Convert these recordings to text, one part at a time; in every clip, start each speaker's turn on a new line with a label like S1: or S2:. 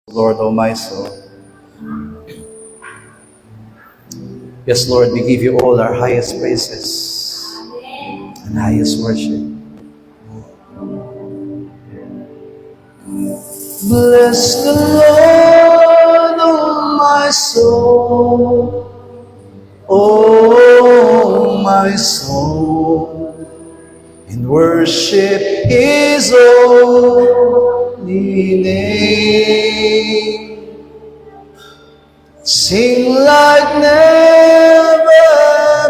S1: Lord, O my soul. Yes, Lord, we give you all our highest praises and highest worship. Bless the Lord, O my soul. O my soul, and worship His holy name. Sing like never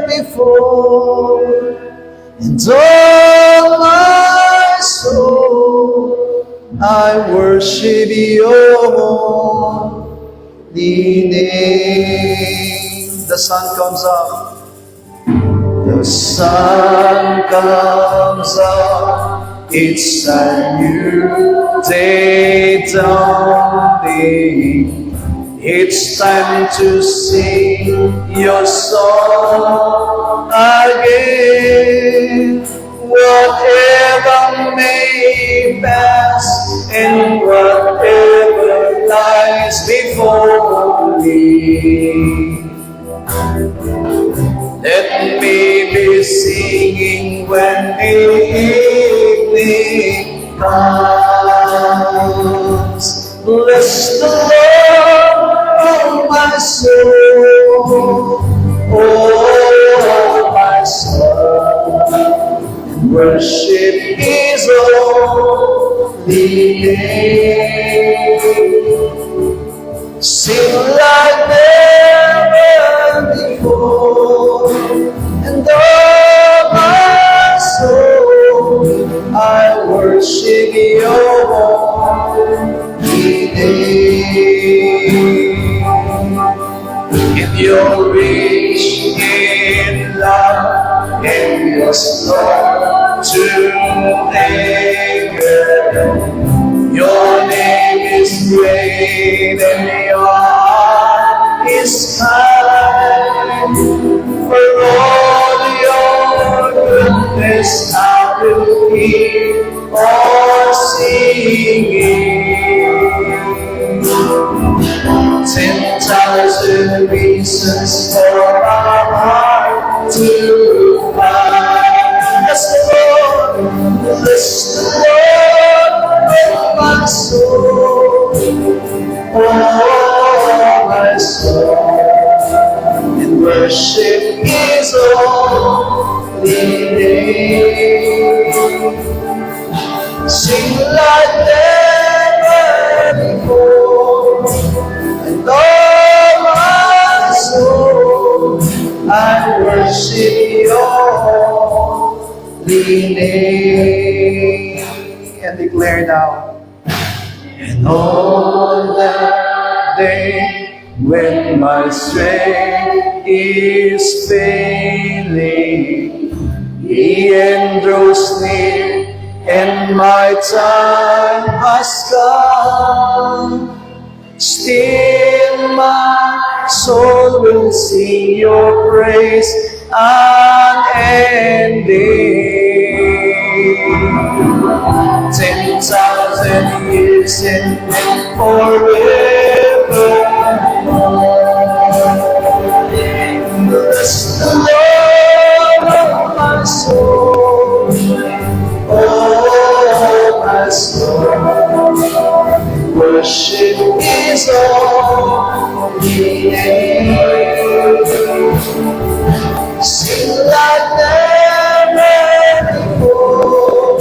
S1: before, and all my soul, I worship your holy name. The sun comes up. The sun comes up. It's a new day dawning. It's time to sing your song again. Whatever may pass and whatever lies before me, let me be singing when the evening comes. Bless the Lord, oh my soul, oh my soul, and worship His holy name. Sing like never before, and all my soul, I worship your holy name. If you're rich in love and you're slow to anger, your name is great and your heart is kind. For all your goodness I will keep on singing. 10,000 reasons for our heart to find. Yes, Lord, bless the Lord, oh my soul, oh my soul, and worship His holy name. Sing like never before, and all my soul, I worship your holy name. And declare now. And on that day when my strength is failing, the end draws near and my time has come. Still my soul will sing your praise unending. 10,000 years and forevermore. Bless the Lord, oh my soul, oh my soul, worship His holy name. Sing like never before,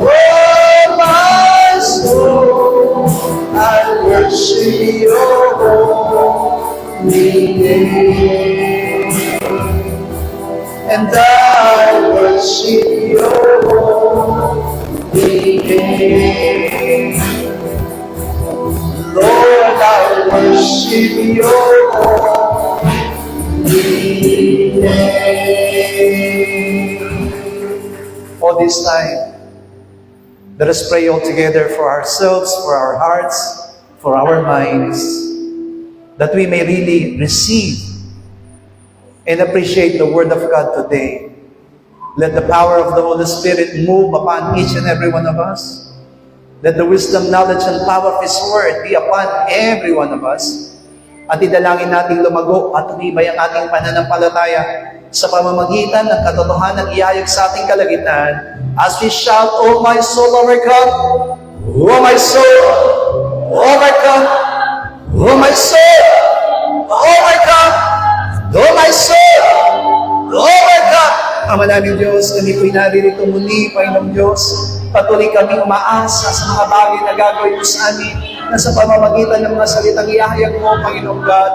S1: oh my soul, I worship your holy name. And I worship your holy name. Lord, I worship your holy name. For this time, let us pray all together for ourselves, for our hearts, for our minds, that we may really receive and appreciate the Word of God today. Let the power of the Holy Spirit move upon each and every one of us. Let the wisdom, knowledge, and power of His Word be upon every one of us. At idalangin nating lumago at tumibay ang ating pananampalataya sa pamamagitan ng katotohanan ihayag sa ating kalagitnaan. As we shout, "O my soul, overcome! O my soul, overcome! O my soul, overcome! O my soul, overcome!" Ama namin Diyos, kami po'y naririto muli, Panginoong Diyos. Patuloy kami umaasa sa mga bagay na gagawin mo sa amin, na sa pamamagitan ng mga salitang ihahayag mo, Panginoong God.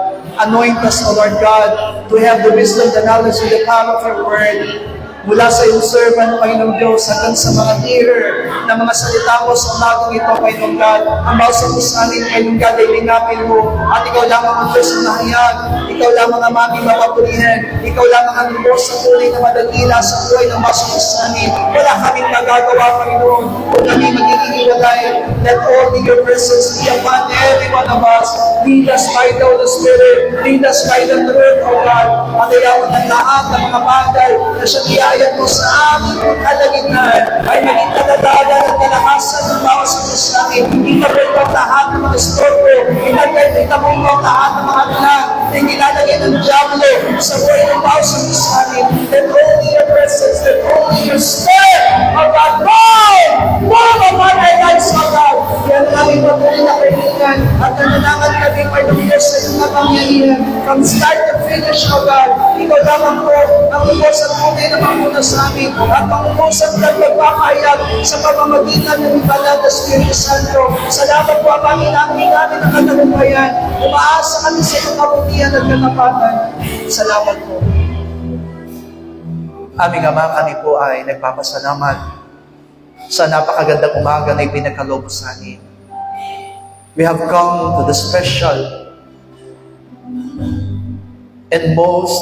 S1: Anoint us, O Lord God, to have the wisdom, the knowledge, and the power of your word. Mula sa iyong servant, Panginoong Diyos, hanggang sa mga hearer na mga salita mo sa umagang ito, Panginoong God. Ang bawat mo sa amin, Panginoong God, ay lingapin mo. At ikaw lamang ang Diyos na nahayag. Ikaw lamang ang aming mapapulihan. Ikaw lamang ang Diyos na tuloy na madagila sa buhay ng bawat mo sa amin. Wala kaming magagawa, Panginoon. Kung kami magiging iwalay, let only your presence be upon every one of us. Lead us by the Holy Spirit. Lead us by the truth, O God. At ayaw ng lahat ng mga bagay na siya ayat mo sa aming kalagitnaan ay maging kaladagan at kalakasan ng bawat sa amin. Itabay mo lahat ng mga storbo. Itabay mo lahat ng mga anak na nilalagay ng Diablo sa buhay ng bawat sa amin. That only your presence, that only your spirit, O God, move upon our lives, O God. Yan ang aming patuloy na kailangan at nananangan kami pa ng Diyos sa iyong kapangyarihan. From start to finish, O God, ikaw lamang po ang lubos at tunay na muna sa amin at pangungusap ng pagpapahayag sa pamamagitan ng Banal na Espiritu Santo. Salamat po ang namin ng katagumpayan. Umaasa kami sa iyong kabutihan at katapatan. Salamat po. Aming Ama, kami po ay nagpapasalamat sa napakagandang umaga na ipinagkaloob sa amin. We have come to the special and most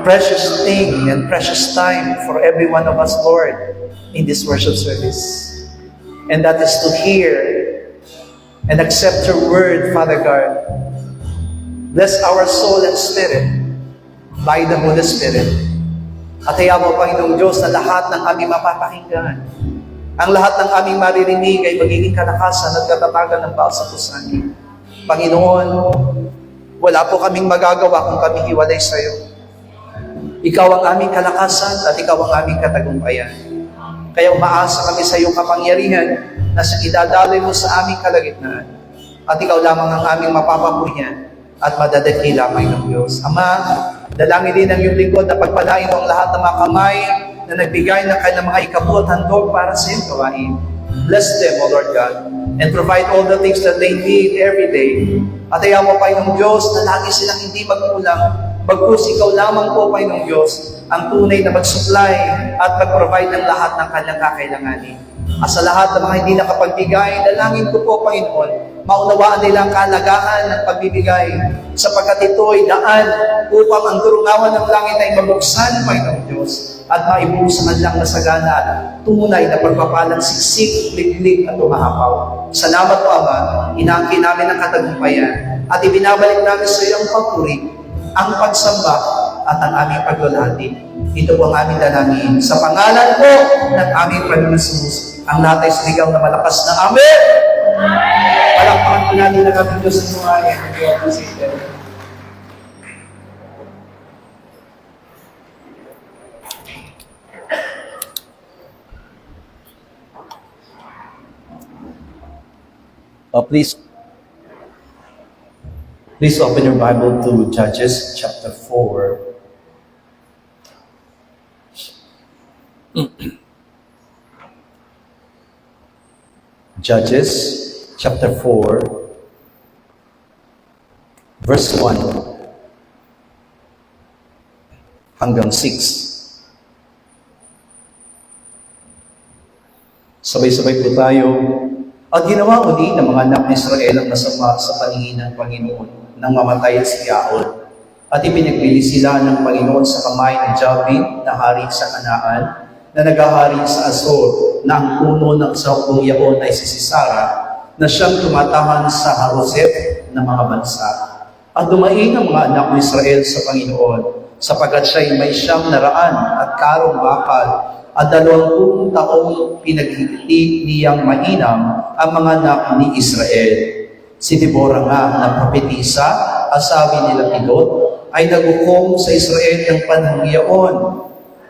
S1: precious thing and precious time for every one of us, Lord, in this worship service. And that is to hear and accept your word, Father God. Bless our soul and spirit by the Holy Spirit. At hayaan mo, Panginoong Diyos, na lahat ng aming mapapakinggan, ang lahat ng aming maririnig ay magiging kalakasan at katatagan ng bawat sa pusanin. Panginoon, wala po kaming magagawa kung kami hiwalay sa iyo. Ikaw ang aming kalakasan at ikaw ang aming katagumpayan. Kaya umaasa kami sa iyong kapangyarihan na sa idadaloy mo sa aming kalagitnaan. At ikaw lamang ang aming mapapapuyan at madadakila, Panginoong Diyos. Ama, dalangin din ang iyong lingkod na pagpalain mo ang lahat ng mga kamay na nagbigay ng kanilang mga ikabot handog para sa iyong gawain. Bless them, O Lord God, and provide all the things that they need every day. At ayaw mo, Panginoong Diyos, na lagi silang hindi magkulang. Bagkus ikaw lamang po, Panginoong Diyos, ang tunay na mag-supply at mag-provide ng lahat ng kanyang kakailanganin. At sa lahat ng mga hindi nakapagbigay, dalangin ko po, Panginoon, maunawaan nila ang kalagahan ng pagbibigay sapagkat ito ay daan upang ang durungawan ng langit ay mabuksan, Panginoong Diyos, at maibusan lang na sagana at tunay na pagpapalang siksik, liglig at umahapaw. Salamat po, Ama, inaangkin namin ang katagumpayan at ibinabalik namin sa iyo ang papuri, ang pagsamba at ang aming paglulati. Ito po ang aming dalangin sa pangalan po ng aming Panginoon Jesus. Ang lahat ay sinigaw na malakas na Amen! Palakpakan po natin ang aming Diyos sa buhay. Please open your Bible to Judges chapter 4. Judges chapter 4, verse 1 hanggang 6. Sabay-sabay po tayo. At ginawa uli ng mga anak ni Israel ang masama sa paningin ng Panginoon nang mamatay si Yaol. At ipinagbili sila ng Panginoon sa kamay ni Jabin na hari sa Kanaan, na nagahari sa Azor, na ang puno ng saukong yaon ay si Sisara, na siyang tumatahan sa Harosef ng mga bansa. At dumain ang mga anak ni Israel sa Panginoon, sapagat siya'y may 900 at karong bakal at 20 taong pinaghihiti niyang mainam ang mga anak ni Israel. Si Deborah nga na propetisa, asawi ni Lapidot, ay naghukom sa Israel ng panahong iyon.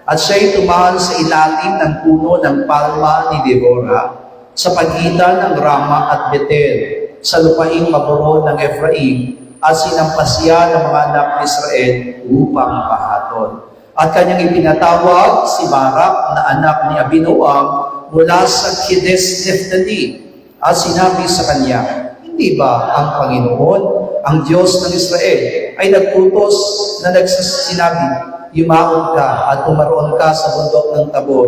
S1: At siya'y tumahan sa ilalim ng puno ng palma ni Deborah sa pagitan ng Rama at Betel, sa lupaing maburo ng Ephraim, at sinampas siya ng mga anak ni Israel upang pahaton. At kanyang ipinatawag si Barak na anak ni Abinoam mula sa Kedes Neftali, at sinabi sa kanya, hindi ba ang Panginoon, ang Diyos ng Israel, ay nagputos na nagsasinabi, yumaon ka at umaroon ka sa bundok ng Tabor,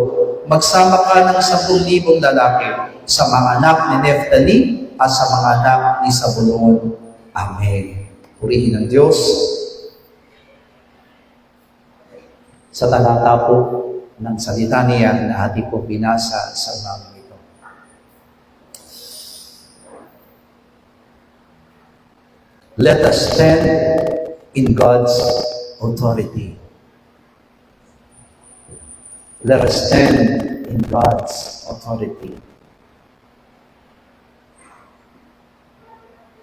S1: magsama ka ng 10,000 lalaki sa mga anak ni Neftali at sa mga anak ni Zabulon. Amen. Purihin ng Diyos. Sa talata po ng salita niya na ating po binasa sa umagang ito. Let us stand in God's authority. Let us stand in God's authority.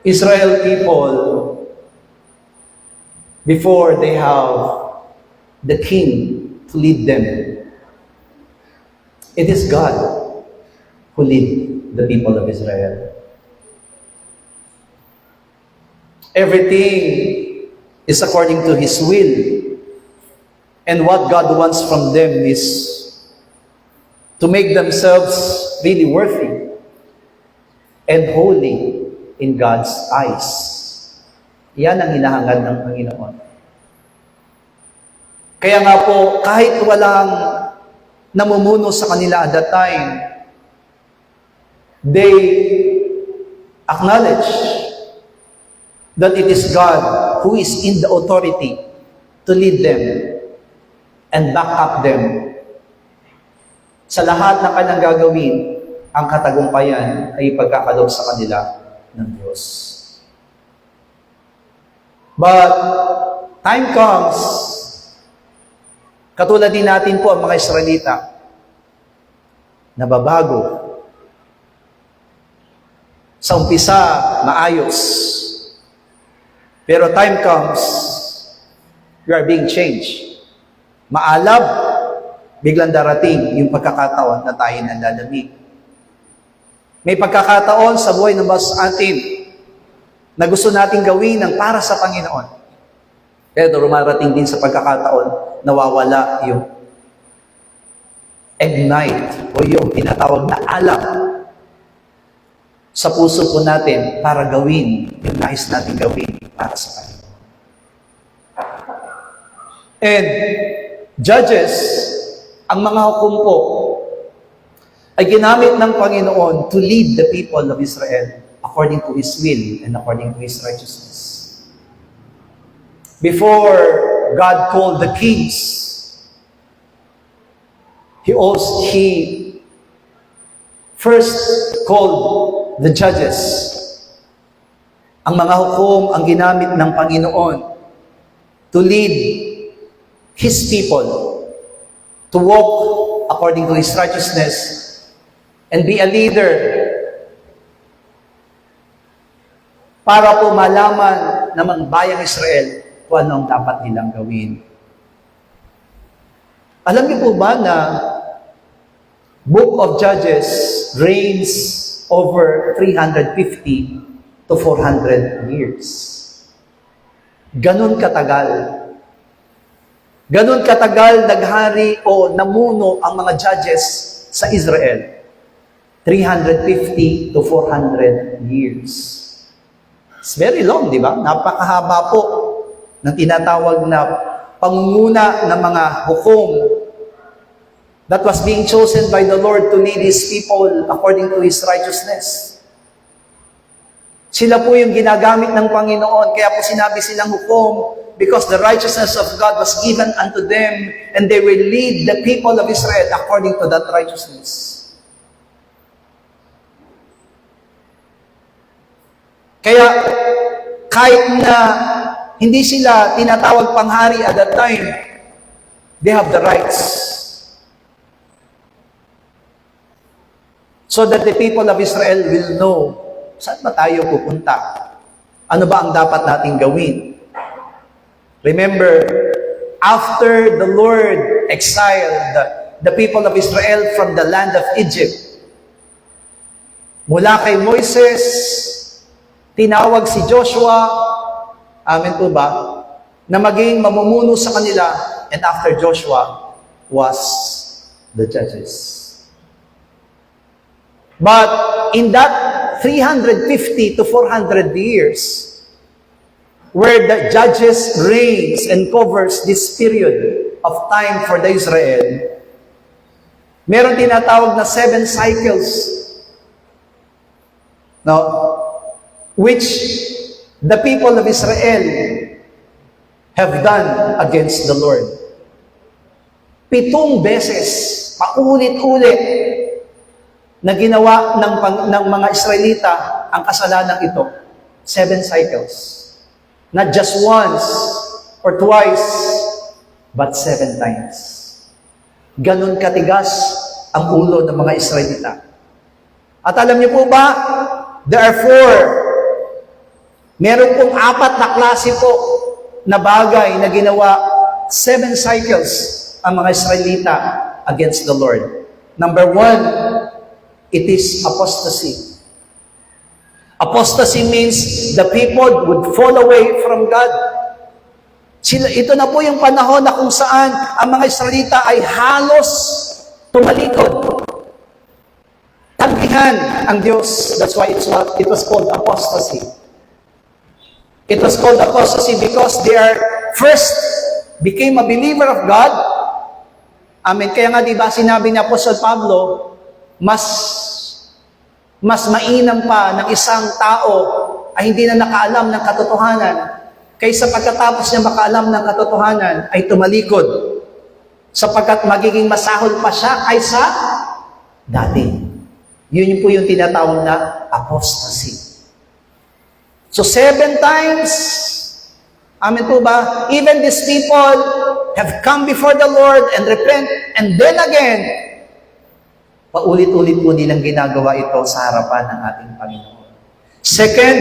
S1: Israel people, before they have the king to lead them, it is God who lead the people of Israel. Everything is according to His will. And what God wants from them is to make themselves really worthy and holy in God's eyes. Yan ang hinahangad ng Panginoon. Kaya nga po, kahit walang namumuno sa kanila at that time, they acknowledge that it is God who is in the authority to lead them and back up them. Sa lahat ng kanyang gagawin, ang katagumpayan ay ipagkakaloob sa kanila ng Diyos. But time comes, katulad din natin po ang mga Israelita, nababago. Sa umpisa, maayos. Pero time comes, you are being changed. Maalab, biglang darating yung pagkakataon na tayo nanlalamig. May pagkakataon sa buhay ng bawat atin na gusto nating gawin ng para sa Panginoon. Pero rumarating din sa pagkakataon, nawawala yung ignite o yung tinatawag na alak sa puso po natin para gawin yung nais natin gawin para sa Panginoon. And Judges, ang mga hukom po, ay ginamit ng Panginoon to lead the people of Israel according to His will and according to His righteousness. Before God called the kings, He first called the judges. Ang mga hukom ang ginamit ng Panginoon to lead His people to walk according to His righteousness and be a leader para po malaman ng mga bayang Israel kung ano ang dapat nilang gawin. Alam niyo po ba na Book of Judges reigns over 350 to 400 years. Ganon katagal. Ganon katagal naghari o namuno ang mga judges sa Israel. 350 to 400 years. It's very long, di ba? Napakahaba po ng tinatawag na pangunguna ng mga hukom that was being chosen by the Lord to lead His people according to His righteousness. Sila po yung ginagamit ng Panginoon, kaya po sinabi silang hukom, because the righteousness of God was given unto them, and they will lead the people of Israel according to that righteousness. Kaya, kahit na hindi sila tinatawag panghari at that time, they have the rights So that the people of Israel will know, saan ba tayo pupunta? Ano ba ang dapat nating gawin? Remember, after the Lord exiled the people of Israel from the land of Egypt, mula kay Moises, tinawag si Joshua, amen po ba, na maging mamumuno sa kanila, and after Joshua was the judges. But in that 350 to 400 years, where the judges reigns and covers this period of time for the Israel, meron tinatawag na 7 cycles, no, which the people of Israel have done against the Lord. 7 beses, paulit-ulit, na ginawa ng mga Israelita ang kasalanan ito. 7 cycles. Not just once or twice, but 7 times. Ganon katigas ang ulo ng mga Israelita. At alam niyo po ba, therefore, meron pong 4 na klase po na bagay na ginawa 7 cycles ang mga Israelita against the Lord. Number 1, it is apostasy. Apostasy means the people would fall away from God. Ito na po yung panahon na kung saan ang mga Israelita ay halos tumalikod. Tanggihan ang Diyos. That's why it was called apostasy. It was called apostasy because they are first became a believer of God. Amen. Kaya nga diba sinabi ni Apostle Pablo, mas mainam pa ng isang tao ay hindi na nakaalam ng katotohanan kaysa pagkatapos niya makaalam ng katotohanan ay tumalikod sapagkat magiging masahol pa siya kaysa dati. Yun po yung tinatawag na apostasy. So 7 times, amen po ba? Even these people have come before the Lord and repent, and then again, paulit-ulit po nilang ginagawa ito sa harapan ng ating Panginoon. Second,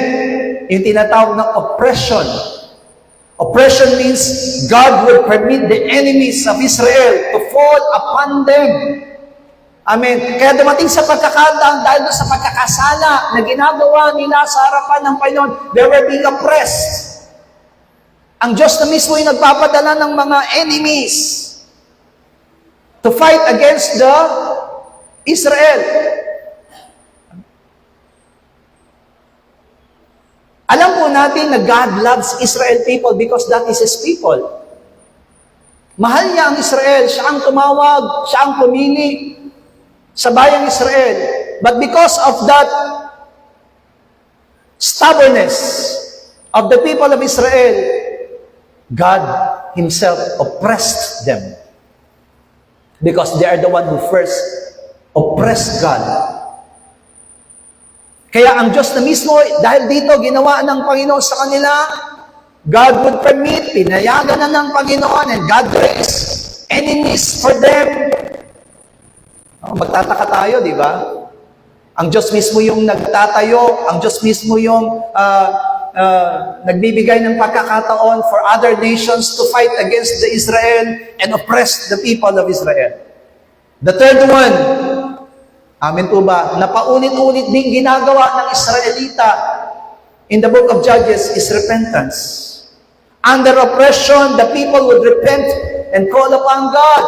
S1: yung tinatawag na oppression. Oppression means God will permit the enemies of Israel to fall upon them. Amen. Kaya dumating sa pagkakataon dahil sa pagkakasala na ginagawa nila sa harapan ng Panginoon, they were being oppressed. Ang Diyos na mismo yung nagpapadala ng mga enemies to fight against the Israel. Alam po natin na God loves Israel people because that is His people. Mahal niya ang Israel. Siya ang tumawag, siya ang pumili sa bayang Israel. But because of that stubbornness of the people of Israel, God Himself oppressed them. Because they are the one who first oppressed God. Kaya ang Diyos na mismo, dahil dito ginawa ng Panginoon sa kanila, God would permit, pinayagan na ng Panginoon, and God raised enemies for them. Magtataka tayo, di ba? Ang Diyos mismo yung nagtatayo, ang Diyos mismo yung nagbibigay ng pagkakataon for other nations to fight against the Israel and oppress the people of Israel. The third one, amen po ba, na paulit-ulit din ginagawa ng Israelita in the book of Judges is repentance. Under oppression, the people would repent and call upon God.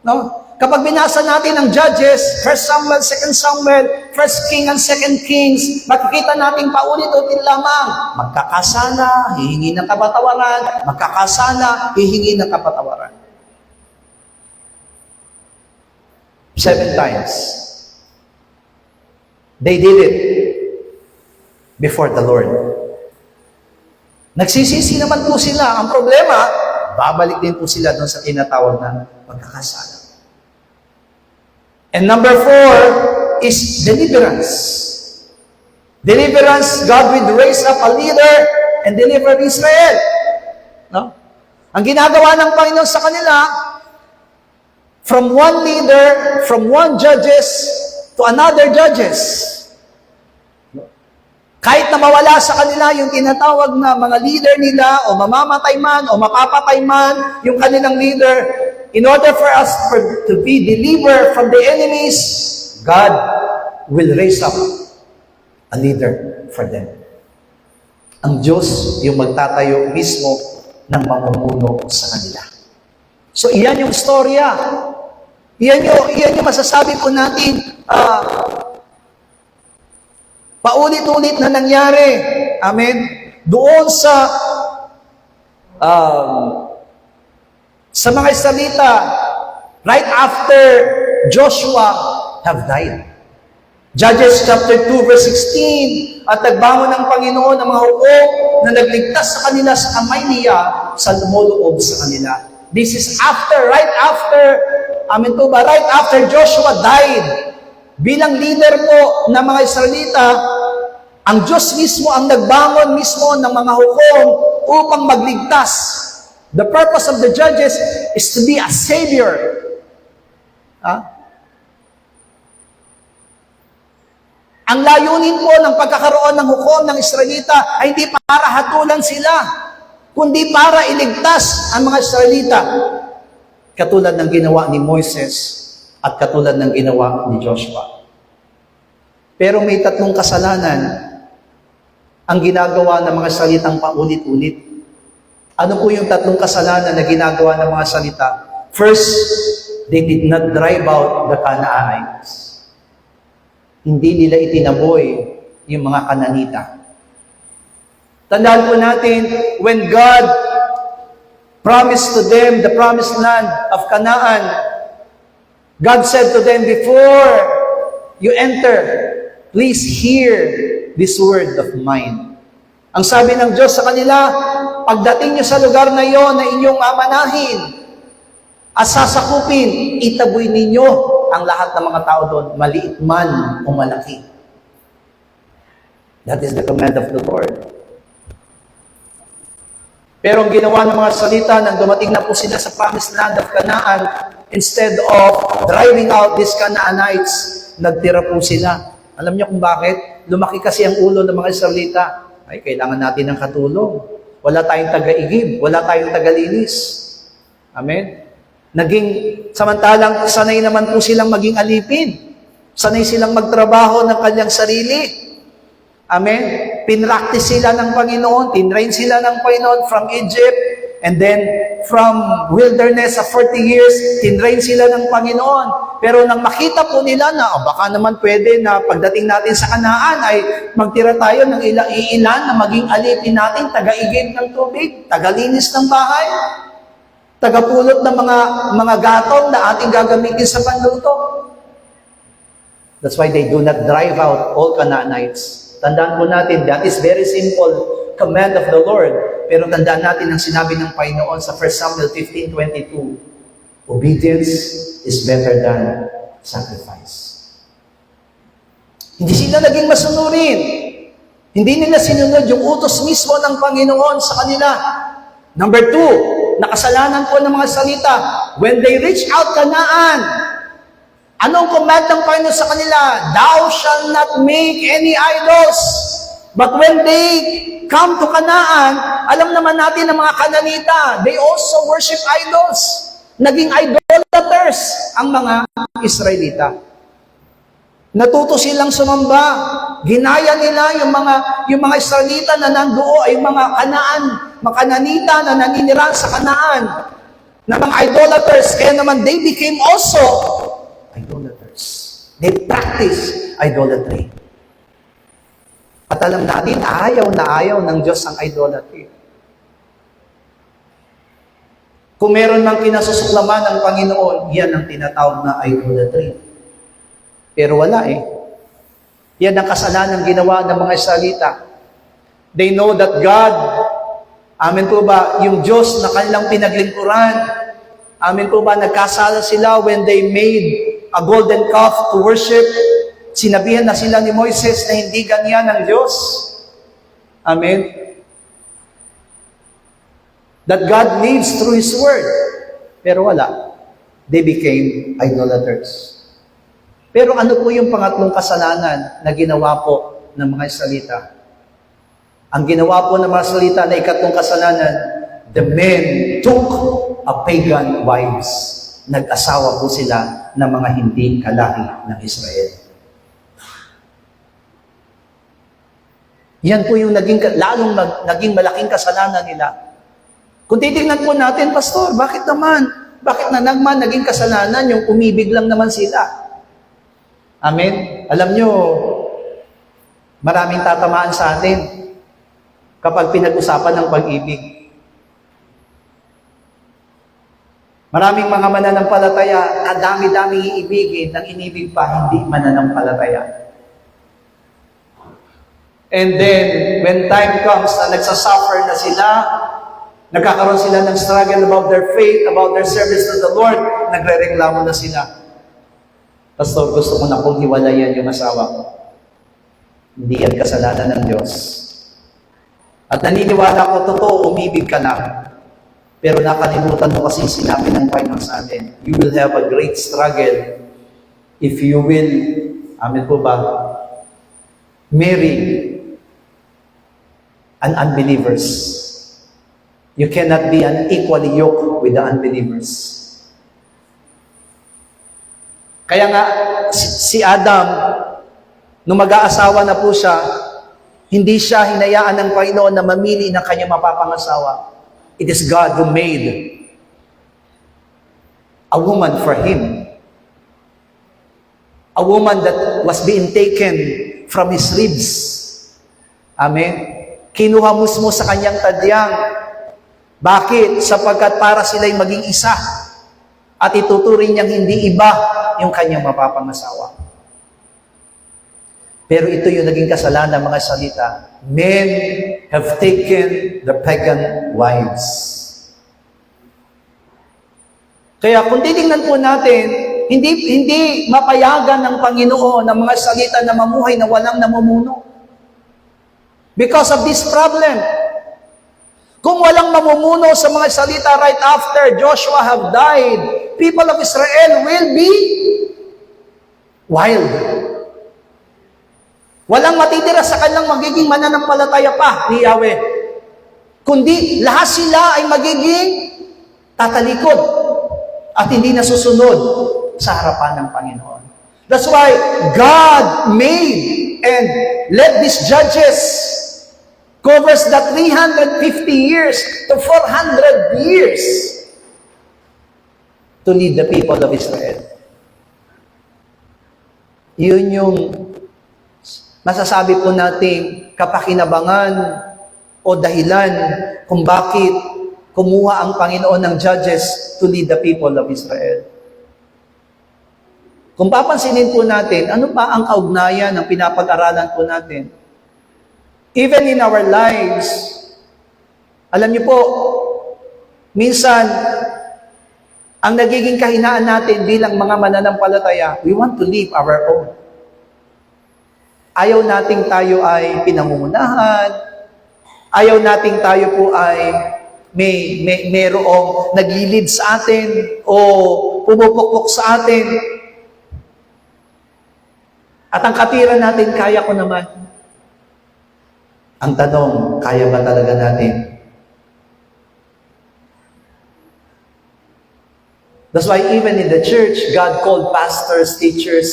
S1: No? Kapag binasa natin ang Judges, 1 Samuel, 2 Samuel, 1 King and 2 Kings, makikita natin paulit-ulit lamang, magkakasala, hihingi ng kapatawaran, magkakasala, hihingi ng kapatawaran. 7 times. They did it before the Lord. Nagsisisi naman po sila. Ang problema, babalik din po sila doon sa tinatawag na pagkakasala. And number 4 is deliverance. Deliverance, God will raise up a leader and deliver Israel. No? Ang ginagawa ng Panginoon sa kanila, from one leader, from one judges, to another judges. Kahit na mawala sa kanila yung tinatawag na mga leader nila, o mamamatay man, o mapapatay man, yung kanilang leader, in order for us to be delivered from the enemies, God will raise up a leader for them. Ang Diyos yung magtatayo mismo ng mamumuno sa kanila. So, iyan yung storya. Iyan yung masasabi po natin, paulit-ulit na nangyari. Amen? Doon sa mga Israelita, right after Joshua have died. Judges chapter 2 verse 16, at nagbangon ng Panginoon ng mga hukom na nagligtas sa kanila sa kamay niya sa lumuloob sa kanila. This is right after Joshua died. Bilang leader po ng mga Israelita, ang Diyos mismo ang nagbangon mismo ng mga hukom upang magligtas. The purpose of the judges is to be a savior. Ang layunin po ng pagkakaroon ng hukom ng Israelita ay hindi para hatulan sila, kundi para iligtas ang mga Israelita. Katulad ng ginawa ni Moises at katulad ng ginawa ni Joshua. Pero may tatlong kasalanan ang ginagawa ng mga salitang paulit-ulit. Ano po yung tatlong kasalanan na ginagawa ng mga salita? First, they did not drive out the Canaanites. Hindi nila itinaboy yung mga Kananita. Tandaan po natin, when God promised to them the promised land of Canaan, God said to them, before you enter, please hear this word of mine. Ang sabi ng Diyos sa kanila, pagdating nyo sa lugar na iyon na inyong mamanahin at sasakupin, itaboy ninyo ang lahat ng mga tao doon, maliit man o malaki. That is the command of the Lord. Pero ang ginawa ng mga salita, nang dumating na po sila sa promised land of Canaan, instead of driving out these Canaanites, nagtira po sila. Alam niyo kung bakit? Lumaki kasi ang ulo ng mga Israelita. Ay, kailangan natin ng katulong. Wala tayong taga-igib. Wala tayong taga-linis. Amen? Samantalang sanay naman po silang maging alipin. Sanay silang magtrabaho ng kanyang sarili. Amen? Pinractice sila ng Panginoon. Tinrain sila ng Panginoon from Egypt. And then, from wilderness of 40 years, tinrain sila ng Panginoon. Pero nang makita po nila na, baka naman pwede na pagdating natin sa Kanaan ay magtira tayo ng ilan na maging alipin natin, taga-igib ng tubig, taga-linis ng bahay, tagapulot ng mga gatong na ating gagamitin sa panluto. That's why they do not drive out all Canaanites. Tandaan po natin, that is very simple command of the Lord. Pero tandaan natin ang sinabi ng Panginoon sa 1 Samuel 15:22. Obedience is better than sacrifice. Hindi sila naging masunurin. Hindi nila sinunod yung utos mismo ng Panginoon sa kanila. Number 2, nakasalanan po ng mga salita. When they reach out Canaan, anong command ng Panginoon sa kanila? Thou shalt not make any idols. But when they come to Canaan, alam naman natin ng mga Kananita, they also worship idols. Naging idolaters ang mga Israelita. Natuto silang sumamba. Ginaya nila yung mga Israelita na nandoon ay mga Kananita na naninirahan sa Canaan, na mga idolaters. Kaya naman they became also idolaters. They practice idolatry. At alam natin, ayaw na ayaw ng Diyos ang idolatry. Kung meron mang kinasusuklaman ng Panginoon, yan ang tinatawag na idolatry. Pero wala eh. Yan ang kasalanan ginawa ng mga Israelita. They know that God, amen po ba, yung Diyos na kanilang pinaglingkuran, amen po ba, nagkasala sila when they made a golden calf to worship. Sinabihan na sila ni Moises na hindi ganyan ang Diyos. Amen? That God lives through His Word. Pero wala. They became idolaters. Pero ano po yung pangatlong kasalanan na ginawa po ng mga Israelita? Ang ginawa po ng mga Israelita na ikatlong kasalanan, the men took a pagan wives. Nag-asawa po sila ng mga hindi kalahi ng Israel. Yan po yung naging malaking kasalanan nila. Kung titignan po natin, Pastor, bakit naman? Bakit na naman naging kasalanan yung umibig lang naman sila? Amen? Alam nyo, maraming tatamaan sa atin kapag pinag-usapan ng pag-ibig. Maraming mga mananampalataya, kadami-dami iibigin, nang inibig pa, hindi mananampalataya. And then, when time comes na nagsasuffer na sila, nagkakaroon sila ng struggle about their faith, about their service to the Lord, nagre-reklamo na sila. Pastor, gusto ko na kong hiwalayan yung asawa ko. Hindi yan kasalanan ng Diyos. At naniniwala ko, totoo, umibig ka na. Pero nakalimutan mo kasi sinabi ng Panginoon sa atin, you will have a great struggle if you will, amen po ba, marry an unbelievers. You cannot be unequally yoked with the unbelievers. Kaya nga, si Adam, nung mag-aasawa na po siya, hindi siya hinayaan ng Panginoon na mamili ng kanyang mapapangasawa. It is God who made a woman for him. A woman that was being taken from his ribs. Amen? Kinuha mo sa kanyang tadyang. Bakit? Sapagkat para sila'y maging isa. At ituturing niyang hindi iba yung kanyang mapapangasawa. Pero ito yung naging kasalanan ng mga salita. Men have taken the pagan wives. Kaya kung titingnan po natin, hindi mapayagan ng Panginoon ng mga salita na mamuhay na walang namumuno. Because of this problem. Kung walang mamumuno sa mga salita right after Joshua have died, people of Israel will be wild. Walang matitira sa kanilang magiging mananampalataya pa ni Yahweh. Kundi lahat sila ay magiging tatalikod at hindi nasusunod sa harapan ng Panginoon. That's why God made and let these judges covers the 350 years to 400 years to lead the people of Israel. Yun yung masasabi po natin kapakinabangan o dahilan kung bakit kumuha ang Panginoon ng judges to lead the people of Israel. Kung papansinin po natin, ano pa ang kaugnayan ng pinapag-aralan po natin? Even in our lives, alam niyo po, minsan, ang nagiging kahinaan natin bilang mga mananampalataya, we want to live our own. Ayaw nating tayo ay pinangungunahan, ayaw nating tayo po ay mayroong naglilid sa atin o pumupukpok sa atin. At ang katwiran natin, kaya ko naman. Ang tanong, kaya ba talaga natin? That's why even in the church, God called pastors, teachers,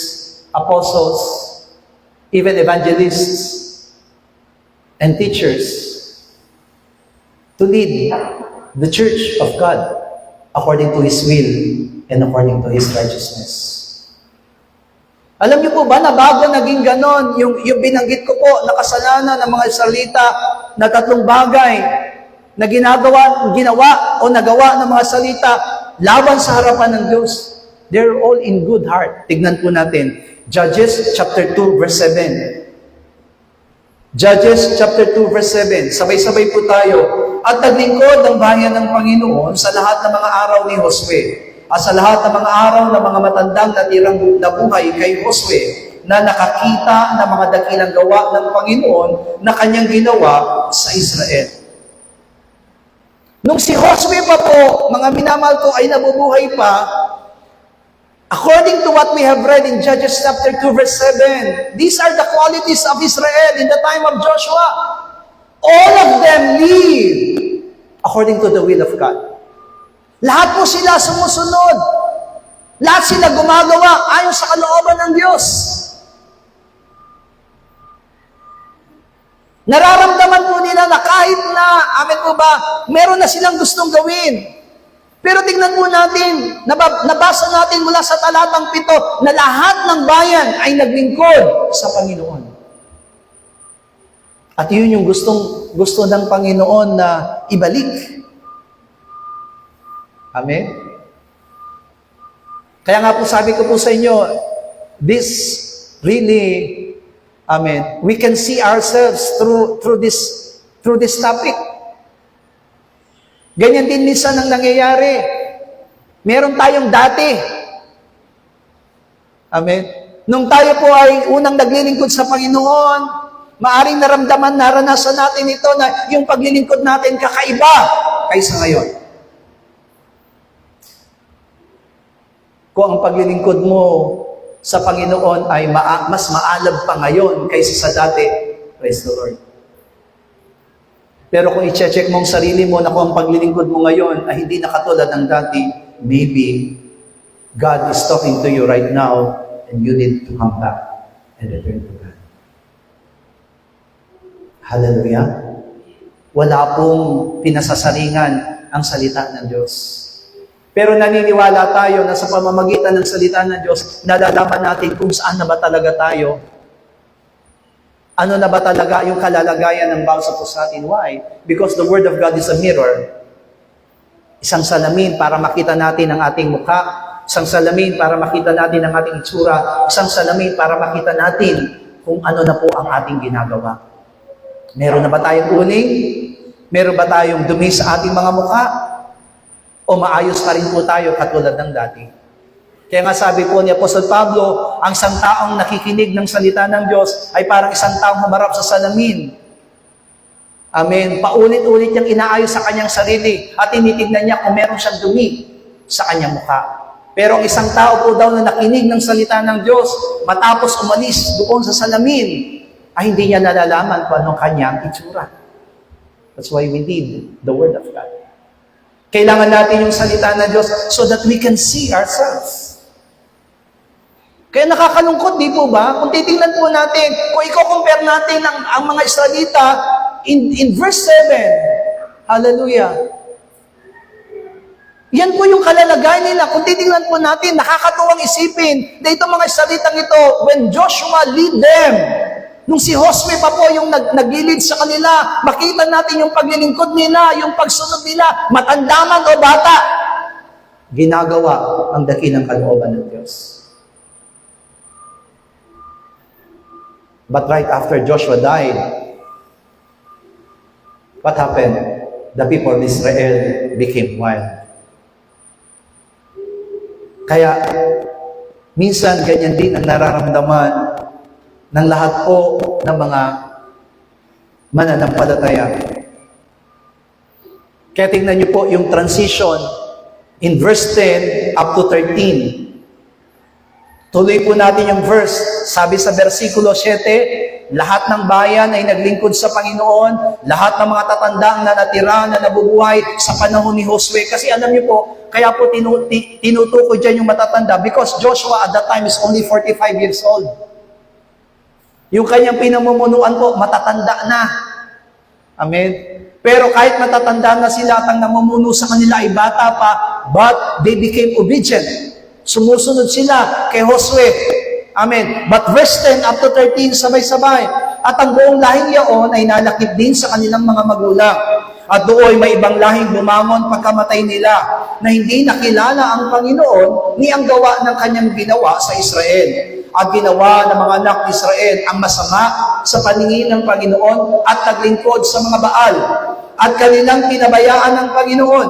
S1: apostles, even evangelists, and teachers to lead the church of God according to His will and according to His righteousness. Alam niyo po ba na bago naging ganon, yung binanggit ko po na kasalanan ng mga salita na tatlong bagay na ginawa o nagawa ng mga salita laban sa harapan ng Diyos. They're all in good heart. Tignan po natin. Judges chapter 2 verse 7. Judges chapter 2 verse 7. Sabay-sabay po tayo. At naglingkod ang bayan ng Panginoon sa lahat ng mga araw ni Josue. At sa lahat ng mga araw ng mga matandang natirang nabuhay kay Josue na nakakita ng mga dakilang gawa ng Panginoon na kanyang ginawa sa Israel. Nung si Josue pa po, mga minamahal ko, ay nabubuhay pa, According to what we have read in Judges chapter 2 verse 7, these are the qualities of Israel in the time of Joshua. All of them live according to the will of God. Lahat po sila sumusunod. Lahat sila gumagawa ayon sa kalooban ng Diyos. Nararamdaman po nila na kahit na, amen po ba, meron na silang gustong gawin. Pero tingnan po natin, nabasa natin mula sa talatang 7 na lahat ng bayan ay naglingkod sa Panginoon. At yun yung gusto ng Panginoon na ibalik. Amen? Kaya nga po sabi ko po sa inyo, this really, amen, we can see ourselves through this topic. Ganyan din minsan ang nangyayari. Meron tayong dati. Amen. Nung tayo po ay unang naglilingkod sa Panginoon, maaring naranasan natin ito na yung paglilingkod natin kakaiba kaysa ngayon. Kung ang paglilingkod mo sa Panginoon ay mas maalab pa ngayon kaysa sa dati, praise the Lord. Pero kung i-check mo ang sarili mo na kung ang paglilingkod mo ngayon ay hindi na katulad ng dati, maybe God is talking to you right now and you need to come back and return to God. Hallelujah. Wala pong pinasasaringan ang salita ng Diyos. Pero naniniwala tayo na sa pamamagitan ng salita ng Diyos, nalalaman natin kung saan na ba talaga tayo. Ano na ba talaga yung kalalagayan ng bawat isa sa atin? Why? Because the Word of God is a mirror. Isang salamin para makita natin ang ating mukha. Isang salamin para makita natin ang ating itsura. Isang salamin para makita natin kung ano na po ang ating ginagawa. Meron na ba tayong uling? Meron ba tayong dumi sa ating mga mukha? O maayos pa rin po tayo katulad ng dati? Kaya nga sabi po ni Apostol Pablo, ang isang taong nakikinig ng salita ng Diyos ay parang isang taong humarap sa salamin. Amen. Paulit-ulit niyang inaayos sa kanyang sarili at tinitignan niya kung meron siyang dumi sa kanyang mukha. Pero ang isang tao po daw na nakinig ng salita ng Diyos, matapos umalis doon sa salamin, ay hindi niya nalalaman kung anong kanyang itsura. That's why we need the Word of God. Kailangan natin yung salita ng Diyos so that we can see ourselves. Kaya nakakalungkot, di po ba? Kung titingnan po natin, kung i-compare natin ang mga Israelita in verse 7, hallelujah. Yan po yung kalalagayan nila. Kung titingnan po natin, nakakatuwang isipin na itong mga Israelitang ito, when Joshua lead them, nung si Josue pa po yung naglilid sa kanila, makita natin yung paglilingkod nila, yung pagsunod nila, matanda man o bata, ginagawa ang dakilang kalooban ng Diyos. But right after Joshua died, what happened? The people of Israel became wild. Kaya, minsan ganyan din ang nararamdaman ng lahat po ng mga mananampalataya. Kaya tingnan niyo po yung transition in verse 10 up to 13. Tuloy po natin yung verse. Sabi sa versikulo 7, lahat ng bayan ay naglingkod sa Panginoon, lahat ng mga tatandang na natira, na nabubuhay sa panahon ni Josue. Kasi alam niyo po, kaya po tinutukoy dyan yung matatanda because Joshua at that time is only 45 years old. Yung kanyang pinamumunuan po, matatanda na. Amen? Pero kahit matatanda na sila at ang namumuno sa kanila ay bata pa, but they became obedient. Sumusunod sila kay Josue. Amen. But verse 10 up to 13, sabay-sabay. At ang buong lahing yaon ay nalakip din sa kanilang mga magulang. At doon may ibang lahing bumangon pagkamatay nila na hindi nakilala ang Panginoon ni ang gawa ng kanyang ginawa sa Israel. At ginawa ng mga anak ni Israel ang masama sa paningin ng Panginoon at naglingkod sa mga Baal. At kanilang pinabayaan ng Panginoon,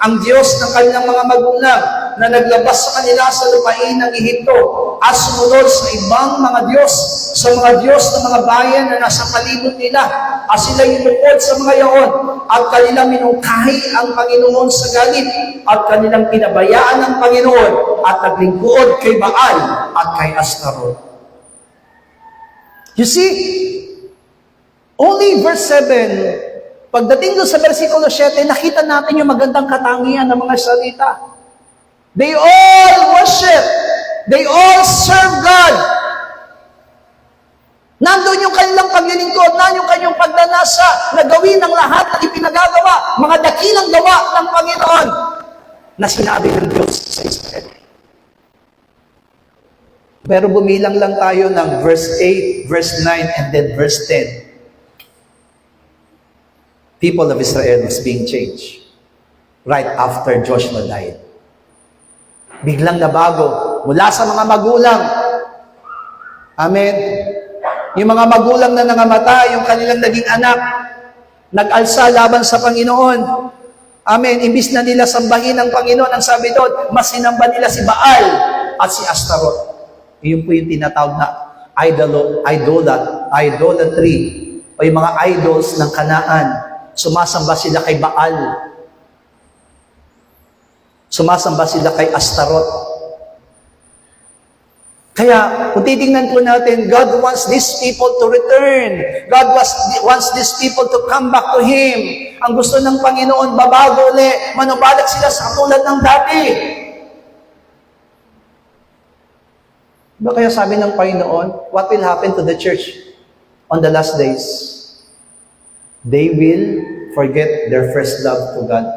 S1: ang Diyos ng kanilang mga magulang, na naglabas sa kanila sa lupain ng Ehipto at sumunod sa ibang mga Diyos, sa mga Diyos ng mga bayan na nasa palibot nila, at sila inukod sa mga yaon, at kanilang minungkahi ang Panginoon sa galit, at kanilang pinabayaan ng Panginoon, at naglingkod kay Baal at kay Astaroth. You see, only verse 7, pagdating doon sa versikulo 7, nakita natin yung magandang katangian ng mga salita. They all worship. They all serve God. Nandun yung kanilang paglilingkod, nandun yung kanyang pagdanasa na gawin ng lahat na ipinagagawa, mga dakilang gawa ng Panginoon na sinabi ng Diyos sa Israel. Pero bumilang lang tayo ng verse 8, verse 9, and then verse 10. People of Israel was being changed right after Joshua died. Biglang nabago mula sa mga magulang. Amen. Yung mga magulang na nangamatay, yung kanilang naging anak, nag-alsa laban sa Panginoon. Amen. Imbis na nila sambahin ang Panginoon, ang sabi doon, mas sinamba nila si Baal at si Astaroth. Yun po yung tinatawag na idolatry, o yung mga idols ng Kanaan. Sumasamba sila kay Baal. Sumasamba sila kay Astaroth. Kaya, kung titingnan po natin, God wants these people to return. God wants these people to come back to Him. Ang gusto ng Panginoon, babago ulit. Manubalag sila sa katulad ng dati. Diba kaya sabi ng Panginoon, what will happen to the church on the last days? They will forget their first love to God.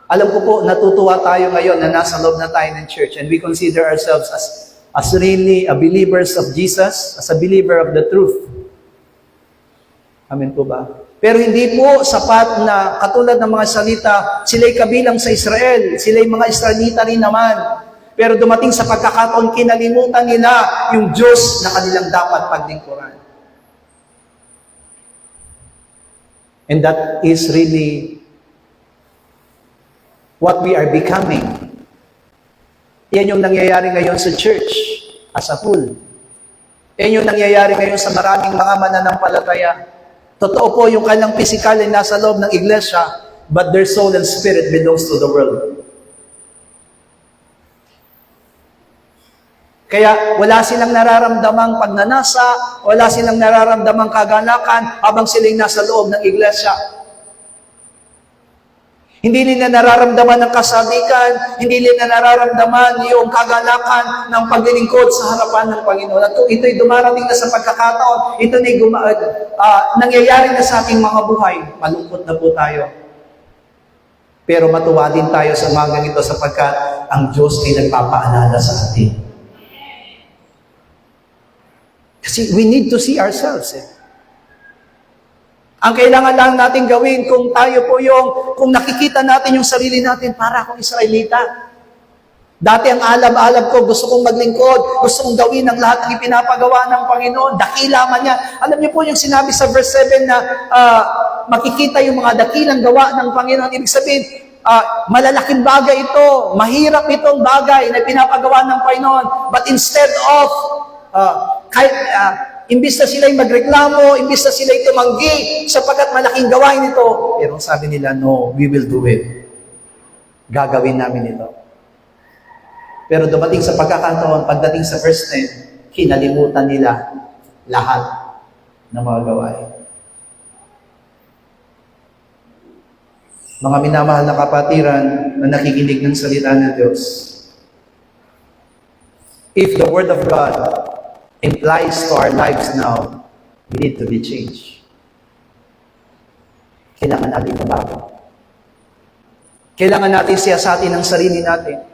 S1: Alam ko po, natutuwa tayo ngayon na nasa loob na tayo ng church and we consider ourselves as really a believers of Jesus, as a believer of the truth. Amen po ba? Pero hindi po sapat na katulad ng mga salita, sila'y kabilang sa Israel, sila'y mga Israelita rin naman. Pero dumating sa pagkakataon, kinalimutan nila yung Diyos na kanilang dapat paglingkuran. And that is really what we are becoming. Yan yung nangyayari ngayon sa church as a whole. Yan yung nangyayari ngayon sa maraming mga mananampalataya. Totoo po yung kanilang physical ay nasa loob ng iglesia, but their soul and spirit belongs to the world. Kaya wala silang nararamdamang pagnanasa, wala silang nararamdamang kagalakan habang sila'y nasa loob ng iglesia. Hindi nila nararamdaman ng kasabikan, hindi nila nararamdaman yung kagalakan ng paglilingkod sa harapan ng Panginoon. At kung ito'y dumarating na sa pagkakataon, ito na'y nangyayari na sa ating mga buhay, malungkot na po tayo. Pero matuwa din tayo sa umagang ito sapagkat ang Diyos ay nagpapaalala sa atin. Kasi we need to see ourselves. Ang kailangan lang natin gawin kung tayo po kung nakikita natin yung sarili natin para akong Israelita. Dati ang alab-alab ko, gusto kong maglingkod, gusto kong gawin ang lahat ng ipinapagawa ng Panginoon, dakila man niya. Alam niyo po yung sinabi sa verse 7 na makikita yung mga dakilang gawa ng Panginoon. Ibig sabihin, malalaking bagay ito, mahirap itong bagay na pinapagawa ng Panginoon. But instead of imbis na sila'y magreklamo, imbis na sila'y tumanggi, sapagkat malaking gawain ito. Pero sabi nila, no, we will do it. Gagawin namin ito. Pero dumating sa pagkakataon, pagdating sa verse 10, kinalimutan nila lahat ng mga gawain. Mga minamahal na kapatiran na nakikinig ng salita ng Diyos, if the Word of God implies to our lives now, we need to be changed. Kailangan natin mabago. Kailangan natin siyasatin ang sarili natin.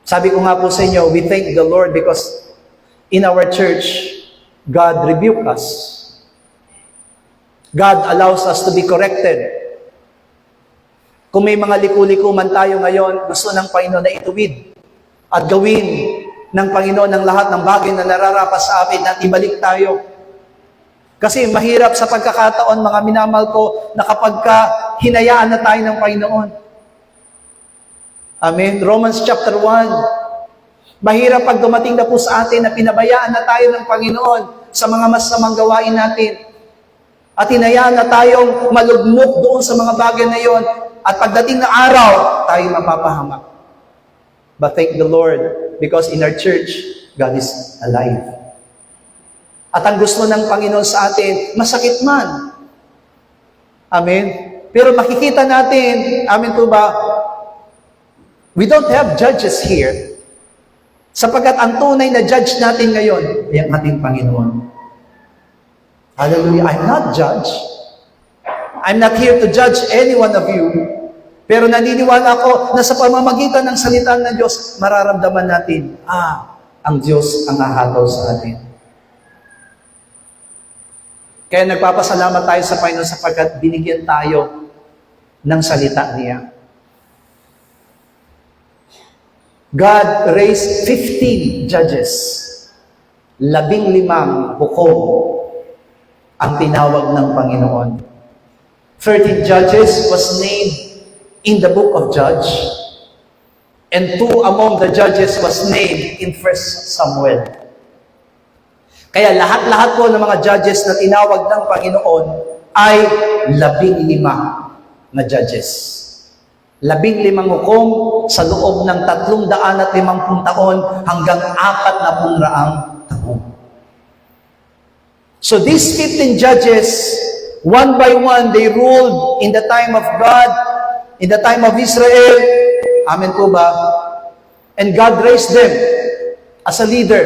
S1: Sabi ko nga po sa inyo, we thank the Lord because in our church, God rebuke us. God allows us to be corrected. Kung may mga liku-liku man tayo ngayon, gusto ng Panginoon na ituwid at gawin ng Panginoon ang lahat ng bagay na nararapat sa atin at ibalik tayo. Kasi mahirap sa pagkakataon, mga minamahal ko, na kapag hinayaan na tayo ng Panginoon. Amen. Romans chapter 1. Mahirap pag dumating na po sa atin na pinabayaan na tayo ng Panginoon sa mga masamang gawain natin. At hinayaan na tayong malugmok doon sa mga bagay na yon. At pagdating na araw, tayo mapapahamak. But thank the Lord, because in our church, God is alive. At ang gusto ng Panginoon sa atin, masakit man. Amen? Pero makikita natin, amen po ba, we don't have judges here. Sapagkat ang tunay na judge natin ngayon ay ang ating Panginoon. Hallelujah. I'm not judge. I'm not here to judge any one of you. Pero naniniwala ako na sa pamamagitan ng salita ng Diyos, mararamdaman natin, ang Diyos ang hahatol sa atin. Kaya nagpapasalamat tayo sa Panginoon sapagkat binigyan tayo ng salita niya. God raised 15 judges. 15 hukom ang tinawag ng Panginoon. 13 judges was named in the book of Judge, and 2 among the judges was named in 1 Samuel. Kaya lahat-lahat po ng mga judges na tinawag ng Panginoon ay 15 na judges. 15 hukom sa loob ng 350 taon hanggang 400 taon. So these 15 judges, one by one, they ruled in the time of God, in the time of Israel. Amen po ba? And God raised them as a leader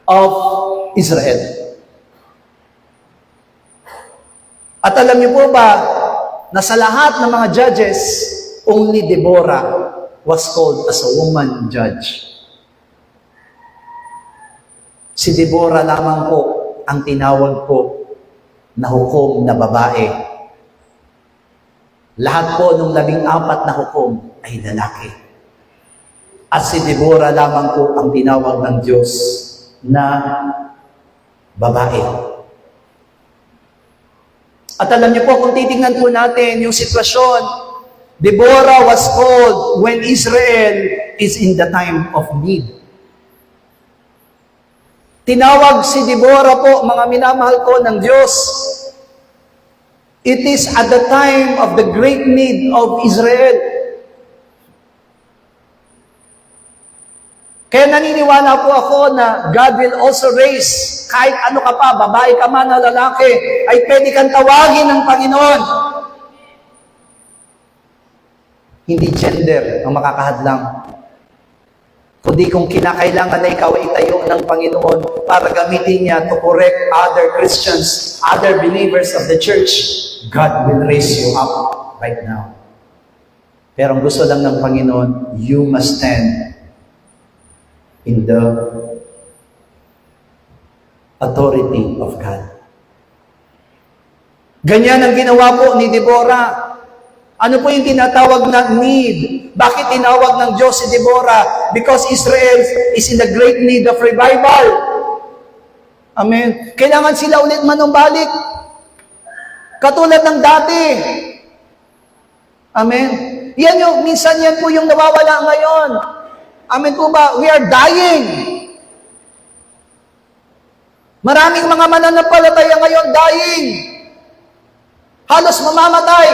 S1: of Israel. At alam niyo po ba, na sa lahat ng mga judges, only Deborah was called as a woman judge. Si Deborah lamang po ang tinawag po na hukom na babae. Lahat po ng 14 na hukom ay lalaki. At si Deborah lamang po ang tinawag ng Diyos na babae. At alam niyo po, kung titingnan po natin yung sitwasyon, Deborah was called when Israel is in the time of need. Tinawag si Deborah po, mga minamahal ko ng Diyos. It is at the time of the great need of Israel. Kaya naniniwala po ako na God will also raise, kahit ano ka pa, babae ka man o lalaki, ay pwede kang tawagin ng Panginoon. Hindi gender ang makakahadlang. Kundi kung kinakailangan na ikaw ay itayo ng Panginoon para gamitin niya to correct other Christians, other believers of the church, God will raise you up right now. Pero ang gusto lang ng Panginoon, you must stand in the authority of God. Ganyan ang ginawa po ni Deborah. Ano po yung tinatawag na need? Bakit tinawag ng Diyos si Deborah? Because Israel is in the great need of revival. Amen. Kailangan sila ulit manumbalik. Katulad ng dati. Amen. Minsan yan po yung nawawala ngayon. Amen po ba? We are dying. Maraming mga mananampalataya ngayon dying. Halos mamamatay.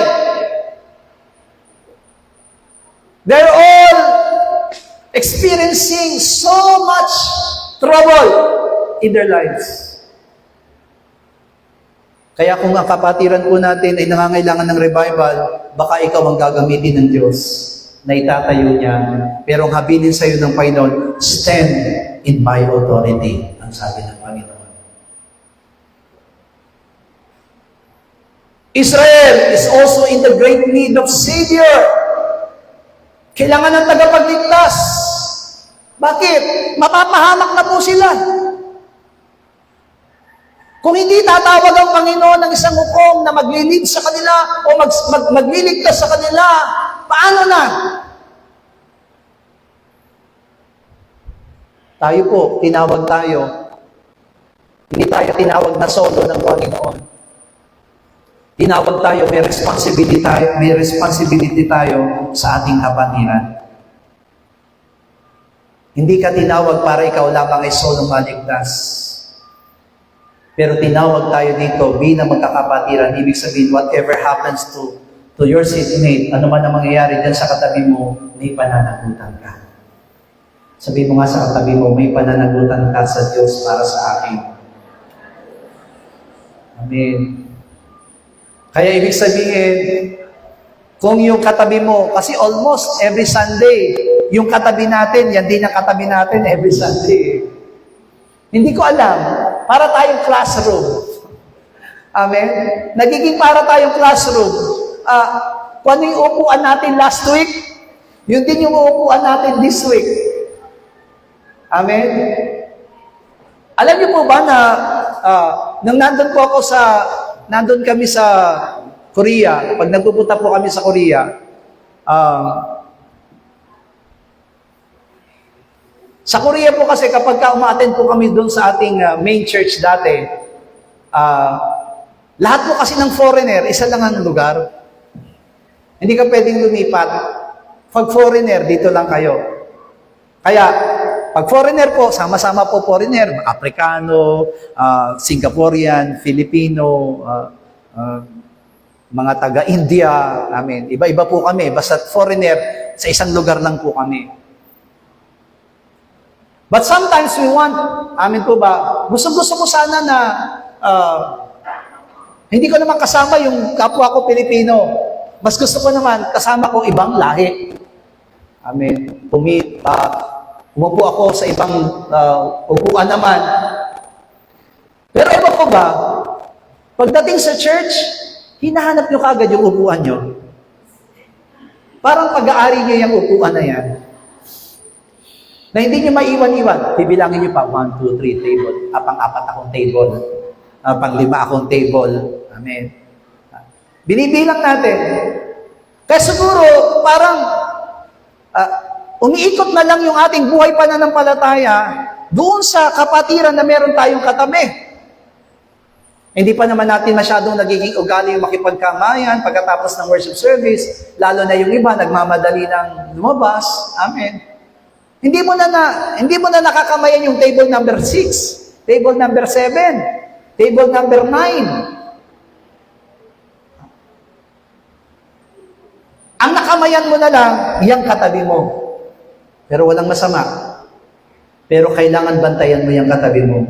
S1: They're all experiencing so much trouble in their lives. Kaya kung ang kapatiran po natin ay nangangailangan ng revival, baka ikaw ang gagamitin ng Diyos na itatayo niya. Pero ang habilin sa iyo ng Panginoon, stand in my authority, ang sabi ng Panginoon. Israel is also in the great need of Savior. Kailangan ng tagapagligtas. Bakit? Mapapahamak na po sila. Kung hindi tatawag ang Panginoon ng isang hukom na maglilid sa kanila o magliligtas sa kanila, paano na? Tayo po, tinawag tayo. Hindi tayo tinawag na solo ng Panginoon. Tinawag tayo, may responsibility tayo sa ating kapatiran. Hindi ka tinawag para ikaw lamang ay solo maligtas. Pero tinawag tayo dito bilang magkakapatiran. Ibig sabihin, whatever happens to your seatmate, ano man ang mangyayari dyan sa katabi mo, may pananagutan ka. Sabihin mo nga sa katabi mo, may pananagutan ka sa Diyos para sa akin. Amen. Kaya ibig sabihin, kung yung katabi mo, kasi almost every Sunday, yung katabi natin, yan din ang katabi natin every Sunday. Hindi ko alam, para tayong classroom. Amen? Nagiging para tayong classroom. Kung ano yung upuan natin last week, yun din yung upuan natin this week. Amen? Alam niyo po ba na nang nandun kami sa Korea, pag nagpupunta po kami sa Korea, sa Korea po kasi kapag uma-attend po kami doon sa ating main church dati, lahat po kasi ng foreigner, isa lang ang lugar. Hindi ka pwedeng lumipat. Pag foreigner, dito lang kayo. Kaya, pag foreigner po, sama-sama po foreigner, Afrikano, Singaporean, Filipino, mga taga-India, amen. Iba-iba po kami, basta foreigner, sa isang lugar lang po kami. But sometimes we want, amin po ba, gusto-gusto ko sana na, hindi ko naman kasama yung kapwa ko Pilipino. Mas gusto ko naman kasama ko ibang lahi. Amen. Umupo ako sa ibang upuan naman. Pero iba ko ba, pagdating sa church, hinahanap nyo kagad yung upuan nyo. Parang pag-aari nyo yung upuan na yan. Na hindi nyo maiwan-iwan. Bibilangin nyo pa, 1, 2, 3 table. Pang-4 akong table. Pang-5 akong table. Amen. Binibilang natin. Kaya siguro, parang umiikot na lang yung ating buhay pananampalataya doon sa kapatiran na meron tayong katabi. Hindi pa naman natin masyadong nagiging ugali yung makipagkamayan pagkatapos ng worship service, lalo na yung iba nagmamadali ng lumabas. Amen. Hindi mo na nakakamayan yung table number 6, table number 7, table number 9. Ang nakamayan mo na lang, iyang katabi mo. Pero walang masama. Pero kailangan bantayan mo yung katabi mo.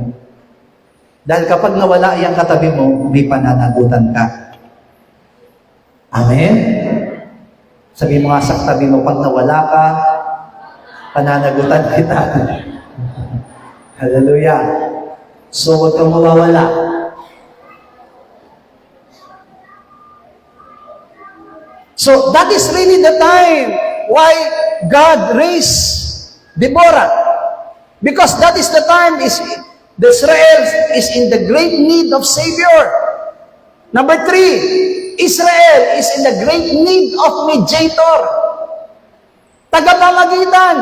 S1: Dahil kapag nawala yung katabi mo, may pananagutan ka. Amen? Sabi mo nga sa katabi mo, pag nawala ka, pananagutan kita. Hallelujah. So, huwag kang mawawala. So, that is really the time why God raised Deborah. Because that is the time Israel is in the great need of Savior. Number 3, Israel is in the great need of mediator. Tagapamagitan.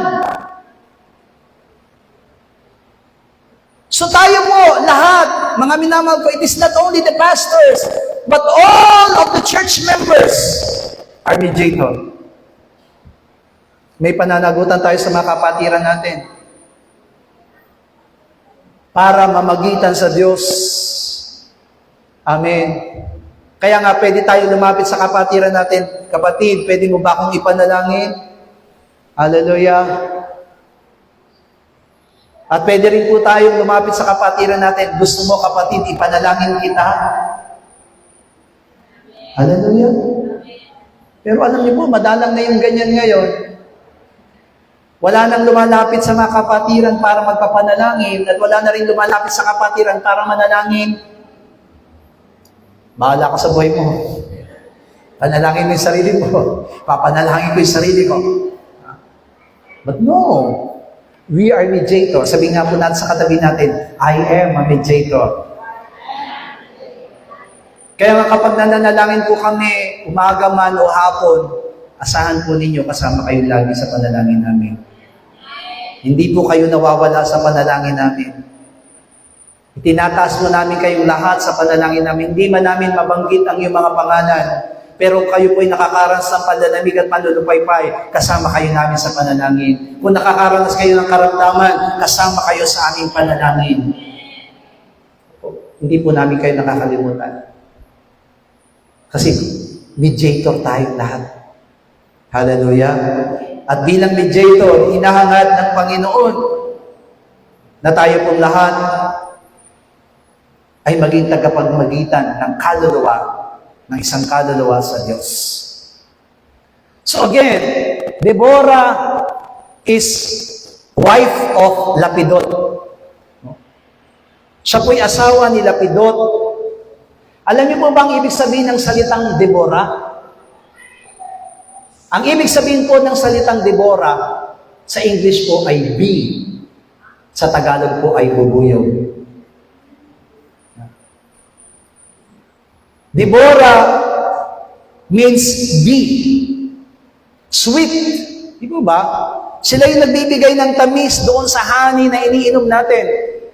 S1: So tayo po, lahat, mga minamahal ko, it is not only the pastors, but all of the church members are mediator. May pananagutan tayo sa mga kapatiran natin para mamagitan sa Diyos. Amen. Kaya nga, pwede tayo lumapit sa kapatiran natin. Kapatid, pwede mo ba akong ipanalangin? Hallelujah. At pwede rin po tayong lumapit sa kapatiran natin. Gusto mo, kapatid, ipanalangin kita? Hallelujah. Pero alam niyo po, madalang na yung ganyan ngayon. Wala nang lumalapit sa mga kapatiran para magpapanalangin at wala na rin lumalapit sa kapatiran para manalangin. Bahala ka sa buhay mo. Panalangin mo yung sarili mo. Papanalangin ko yung sarili ko. But no, we are mediator. Sabi nga po natin sa katabi natin, I am a mediator. Kaya nga kapag nananalangin po kami, umaga man o hapon, asahan po ninyo kasama kayo lagi sa panalangin namin. Hindi po kayo nawawala sa panalangin namin. Tinataas mo namin kayong lahat sa panalangin namin. Hindi man namin mabanggit ang iyong mga pangalan. Pero kayo po'y nakakaranas ng panlalamig at panlulupaypay, kasama kayo namin sa panalangin. Kung nakakaranas kayo ng karamdaman, kasama kayo sa aming panalangin. Hindi po namin kayo nakakalimutan. Kasi mediator tayong lahat. Hallelujah. At bilang mediator, hinahangad ng Panginoon na tayo pong lahat ay maging tagapagmagitan ng kaluluwa, ng isang kaluluwa sa Diyos. So again, Deborah is wife of Lapidot. Siya po'y asawa ni Lapidot. Alam niyo po ba ang ibig sabihin ng salitang Deborah? Ang ibig sabihin po ng salitang Deborah sa English po ay bee. Sa Tagalog po ay bubuyog. Deborah means bee. Sweet. Di po ba? Sila yung nagbibigay ng tamis doon sa honey na iniinom natin.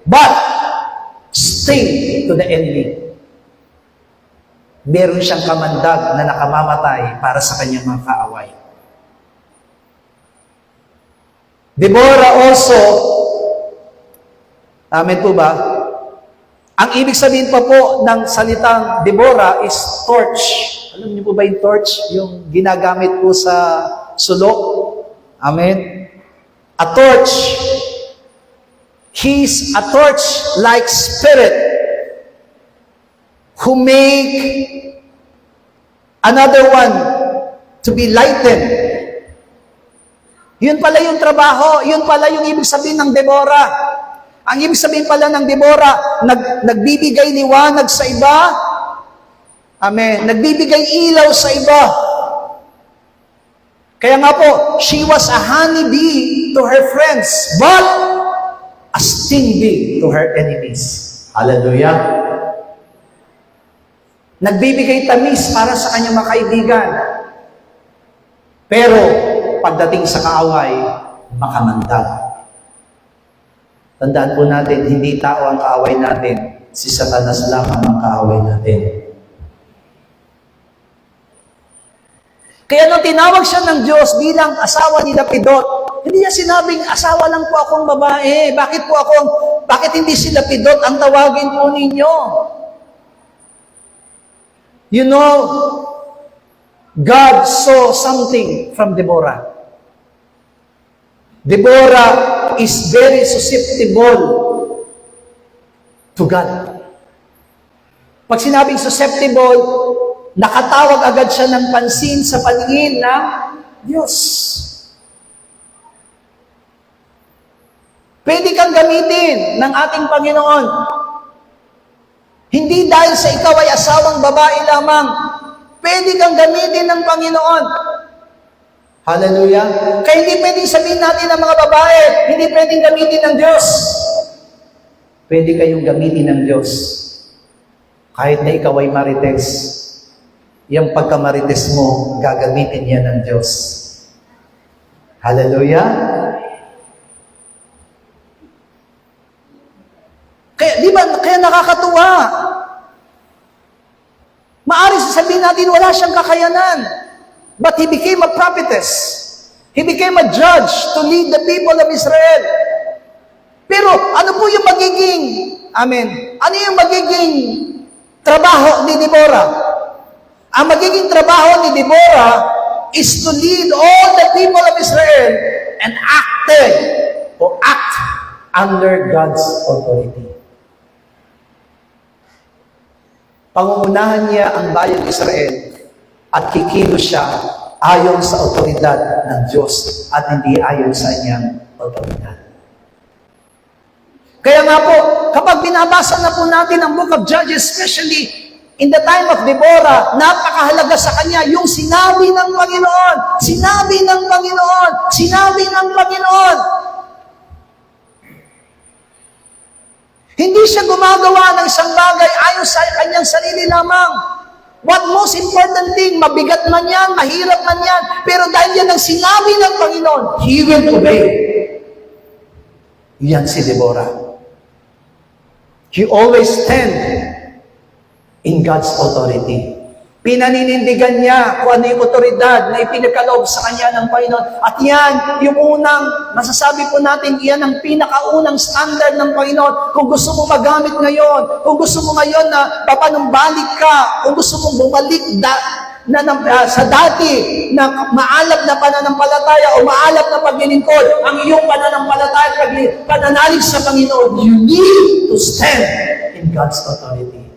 S1: But, sting to the enemy. Meron siyang kamandag na nakamamatay para sa kanyang mga kaaway. Deborah also, amen po ba? Ang ibig sabihin pa po ng salitang Deborah is torch. Alam niyo po ba yung torch? Yung ginagamit po sa sulok. Amen? A torch. He's a torch-like spirit who make another one to be lightened. Yun pala yung trabaho. Yun pala yung ibig sabihin ng Deborah. Ang ibig sabihin pala ng Deborah, nagbibigay liwanag sa iba. Amen. Nagbibigay ilaw sa iba. Kaya nga po, she was a honeybee to her friends, but a sting bee to her enemies. Hallelujah. Nagbibigay tamis para sa kanyang mga kaibigan. Pero, pagdating sa kaaway, makamandag. Tandaan po natin, hindi tao ang kaaway natin. Si Satanas lamang ang kaaway natin. Kaya nung tinawag siya ng Diyos bilang asawa ni Lapidot, hindi niya sinabing, asawa lang po akong babae. Bakit hindi si Lapidot ang tawagin po ninyo? You know, God saw something from Deborah. Deborah is very susceptible to God. Pag sinabing susceptible, nakatawag agad siya ng pansin sa paningin ng Diyos. Pwede kang gamitin ng ating Panginoon. Hindi dahil sa ikaw ay asawang babae lamang. Pwede kang gamitin ng Panginoon. Hallelujah. Kaya hindi pwedeng sabihin natin ng mga babae, hindi pwedeng gamitin ng Diyos. Pwede kayong gamitin ng Diyos. Kahit na ikaw ay marites, yung pagkamarites mo, gagamitin yan ng Diyos. Hallelujah. Kaya, di ba, kaya nakakatuwa. Maaari sasabihin natin, wala siyang kakayanan. But he became a prophetess. He became a judge to lead the people of Israel. Pero ano po yung magiging, amen, ano yung magiging trabaho ni Deborah? Ang magiging trabaho ni Deborah is to lead all the people of Israel and act under God's authority. Pangungunahan niya ang bayang Israel at kikilos siya ayon sa otoridad ng Diyos at hindi ayon sa kanyang otoridad. Kaya nga po, kapag binabasa na po natin ang Book of Judges, especially in the time of Deborah, napakahalaga sa kanya yung sinabi ng Panginoon. Sinabi ng Panginoon. Sinabi ng Panginoon. Hindi siya gumagawa ng isang bagay ayon sa kanyang sarili lamang. What most important thing, mabigat man yan, mahirap man yan, pero dahil yan ang sinabi ng Panginoon, He will obey. Yan si Deborah. You always stand in God's authority. Pinaninindigan niya kung ano yung otoridad na ipinagkaloob sa kanya ng Panginoon. At yan, yung unang, masasabi po natin, yan ang pinakaunang standard ng Panginoon. Kung gusto mo magamit ngayon, kung gusto mo ngayon na papanumbalik ka, kung gusto mong bumalik sa dati na maalab na pananampalataya o maalab na paglilingkod, ang iyong pananampalataya at pananalig sa Panginoon, you need to stand in God's authority.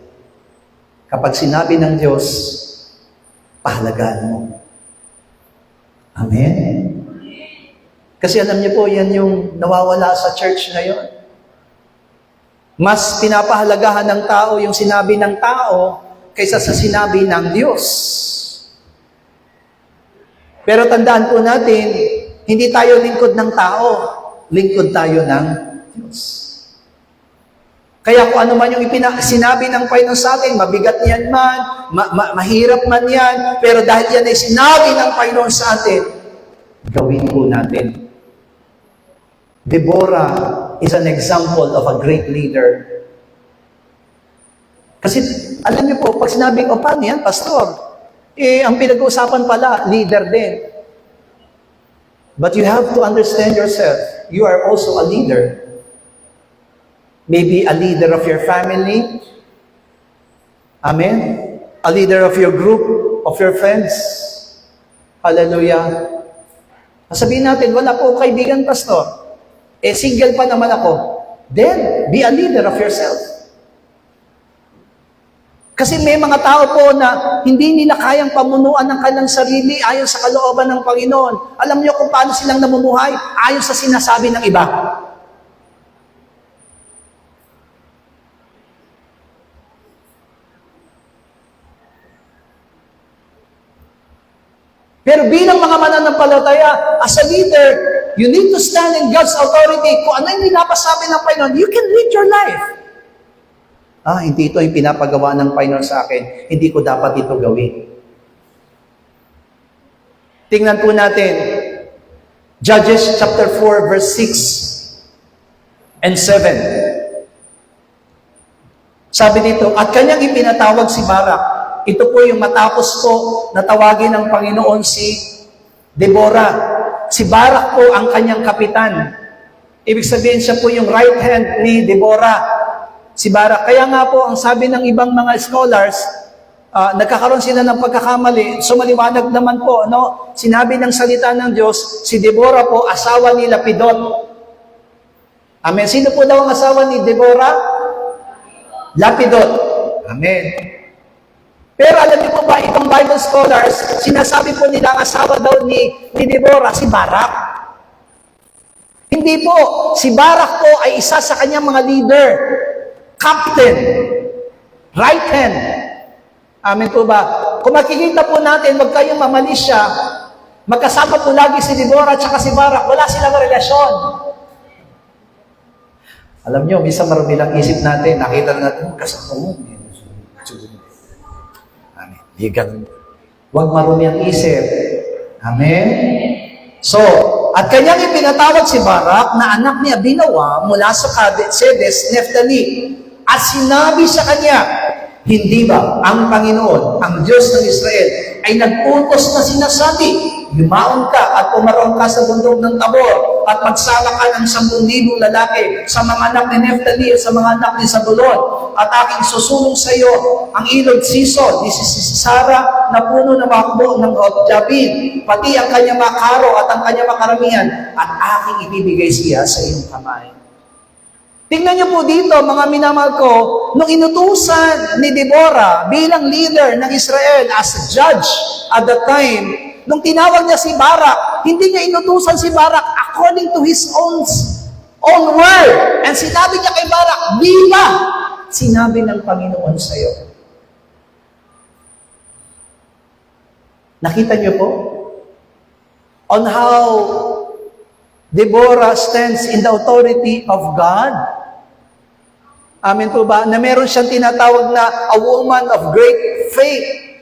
S1: Kapag sinabi ng Diyos, pahalagaan mo. Amen? Kasi alam niyo po, yan yung nawawala sa church ngayon. Mas pinapahalagahan ng tao yung sinabi ng tao kaysa sa sinabi ng Diyos. Pero tandaan po natin, hindi tayo lingkod ng tao, lingkod tayo ng Diyos. Kaya kung ano man yung sinabi ng Panginoon sa atin, mabigat yan man, mahirap man yan, pero dahil yan ay sinabi ng Panginoon sa atin, gawin po natin. Deborah is an example of a great leader. Kasi, alam niyo po, pag sinabing, paano yan, pastor? Ang pinag-uusapan pala, leader din. But you have to understand yourself. You are also a leader. Maybe a leader of your family. Amen? A leader of your group, of your friends. Hallelujah. Sabihin natin, wala po kaibigan, pastor. Single pa naman ako. Then, be a leader of yourself. Kasi may mga tao po na hindi nila kayang pamunuan ng kanilang sarili ayon sa kalooban ng Panginoon. Alam niyo kung paano silang namumuhay ayon sa sinasabi ng iba. Pero bilang mga mananampalataya, as a leader, you need to stand in God's authority. Kung ano yung pinapasabi ng Panginoon, you can lead your life. Hindi ito yung pinapagawa ng Panginoon sa akin. Hindi ko dapat ito gawin. Tingnan po natin, Judges chapter 4, verse 6 and 7. Sabi dito, at kanyang ipinatawag si Barak. Ito po yung matapos po na tawagin ng Panginoon si Deborah. Si Barak po ang kanyang kapitan. Ibig sabihin siya po yung right hand ni Deborah. Si Barak. Kaya nga po, ang sabi ng ibang mga scholars, nagkakaroon sila ng pagkakamali. So maliwanag naman po, no? Sinabi ng salita ng Diyos, si Deborah po, asawa ni Lapidot. Amen. Sino po daw ang asawa ni Deborah? Lapidot. Amen. Pero alam niyo po ba, itong Bible scholars, sinasabi po nila ang asawa daw ni Deborah, si Barak. Hindi po. Si Barak po ay isa sa kanyang mga leader. Captain. Right hand. Amen po ba? Kung makikita po natin, wag kayong mamalisya, magkasama po lagi si Deborah at si Barak, wala silang relasyon. Alam niyo, minsan marami lang isip natin, nakita na natin, kasama mo. Di ganun. Huwag marumi ang isip. Amen? So, at kanyang ipinatawag si Barak na anak ni Abinoam mula sa Sedes, Neftali. At sinabi sa kanya, hindi ba ang Panginoon, ang Diyos ng Israel, ay nag-utos na sinasabi, yumaon ka at pumarong ka sa bundok ng Tabor at magsala ka ng 10,000 lalaki sa mga anak ni Neftali at sa mga anak ni Zabulon at aking susulong sa iyo ang ilog Sison, ni Sisara na puno na makbo ng Jabin, pati ang kanyang makaro at ang kanyang makaramihan at aking ibibigay siya sa iyong kamay. Tingnan niyo po dito, mga minamahal ko, nung inutusan ni Deborah bilang leader ng Israel as judge at that time, nung tinawag niya si Barak, hindi niya inutusan si Barak according to his own word. And sinabi niya kay Barak, di ba? Sinabi ng Panginoon sa iyo. Nakita niyo po? On how Deborah stands in the authority of God. Amen po ba? Na meron siyang tinatawag na a woman of great faith.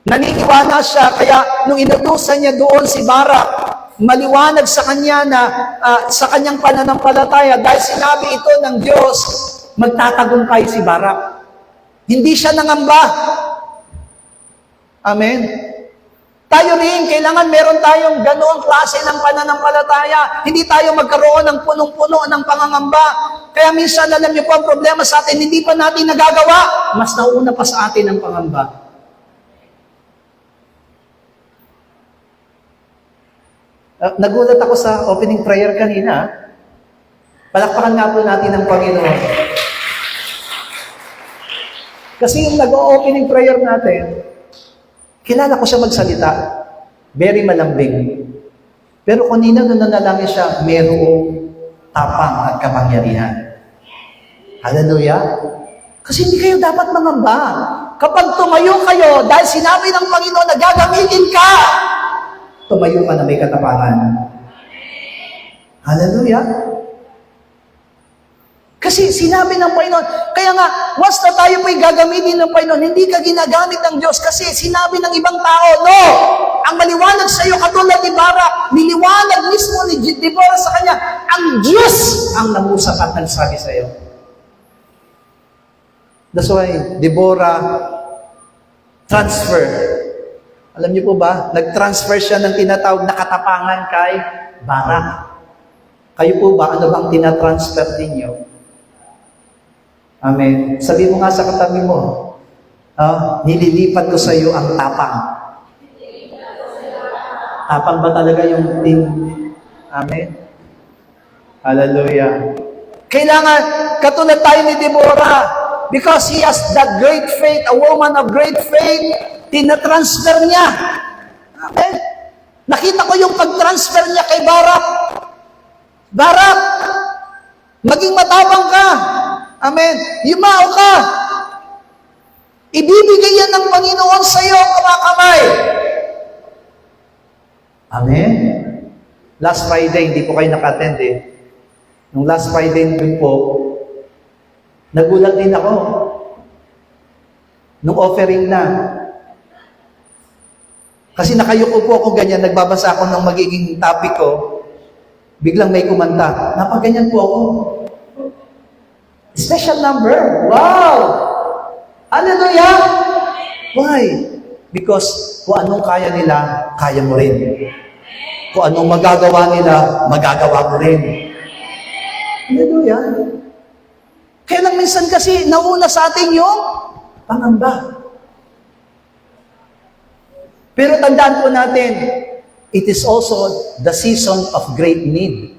S1: Naniniwala siya, kaya nung inutusan niya doon si Barak maliwanag sa kanya na sa kanyang pananampalataya, dahil sinabi ito ng Diyos, magtatagumpay si Barak. Hindi siya nangamba. Amen. Tayo rin, kailangan meron tayong ganoong klase ng pananampalataya. Hindi tayo magkaroon ng punong-puno ng pangangamba. Kaya minsan, alam niyo po, ang problema sa atin, hindi pa natin nagagawa. Mas nauna pa sa atin ang pangamba. Nagulat ako sa opening prayer kanina. Palakpakan nga po natin ang Panginoon. Kasi yung nag-opening prayer natin, kilala ko siya magsalita. Very malambing. Pero kanina nung nanalangin siya, mayroong tapang at kapangyarihan. Hallelujah! Kasi hindi kayo dapat mangamba. Kapag tumayo kayo, dahil sinabi ng Panginoon na gagamitin ka, tumayo ka na may katapangan. Hallelujah! Kasi sinabi ng Panginoon, kaya nga, once na tayo po'y gagamitin ng Panginoon, hindi ka ginagamit ng Diyos kasi sinabi ng ibang tao, no! Ang maliwanag sa iyo, katulad ni Barak, niliwanag mismo ni Deborah sa kanya, ang Diyos ang nangusap at nagsabi sa iyo. That's why, Deborah, transfer. Alam niyo po ba, nag-transfer siya ng tinatawag na katapangan kay Barak. Kayo po ba, ano bang tinatransfer ninyo? Amen. Sabi mo nga sa katabi mo, nililipat ko sa iyo ang tapang. Tapang ba talaga yung tin? Amen. Hallelujah. Kailangan, katulad tayo ni Deborah, because he has that great faith, a woman of great faith, tinatransfer niya. Amen. Nakita ko yung pag-transfer niya kay Barak. Barak, maging matapang ka. Amen. Yumao ka. Ibibigay yan ng Panginoon sa iyo ang kamakamay. Amen. Last Friday, hindi po kayo naka-attend eh. Nung last Friday din po, nagulat din ako. Nung offering na. Kasi nakayuko po ako ganyan, nagbabasa ako ng magiging topic ko, biglang may kumanta. Napaganyan po ako. Special number. Wow! Hallelujah! Why? Because kung anong kaya nila, kaya mo rin. Kung anong magagawa nila, magagawa mo rin. Hallelujah! Kaya lang minsan kasi nauna sa atin yung pangamba. Pero tandaan po natin, it is also the season of great need.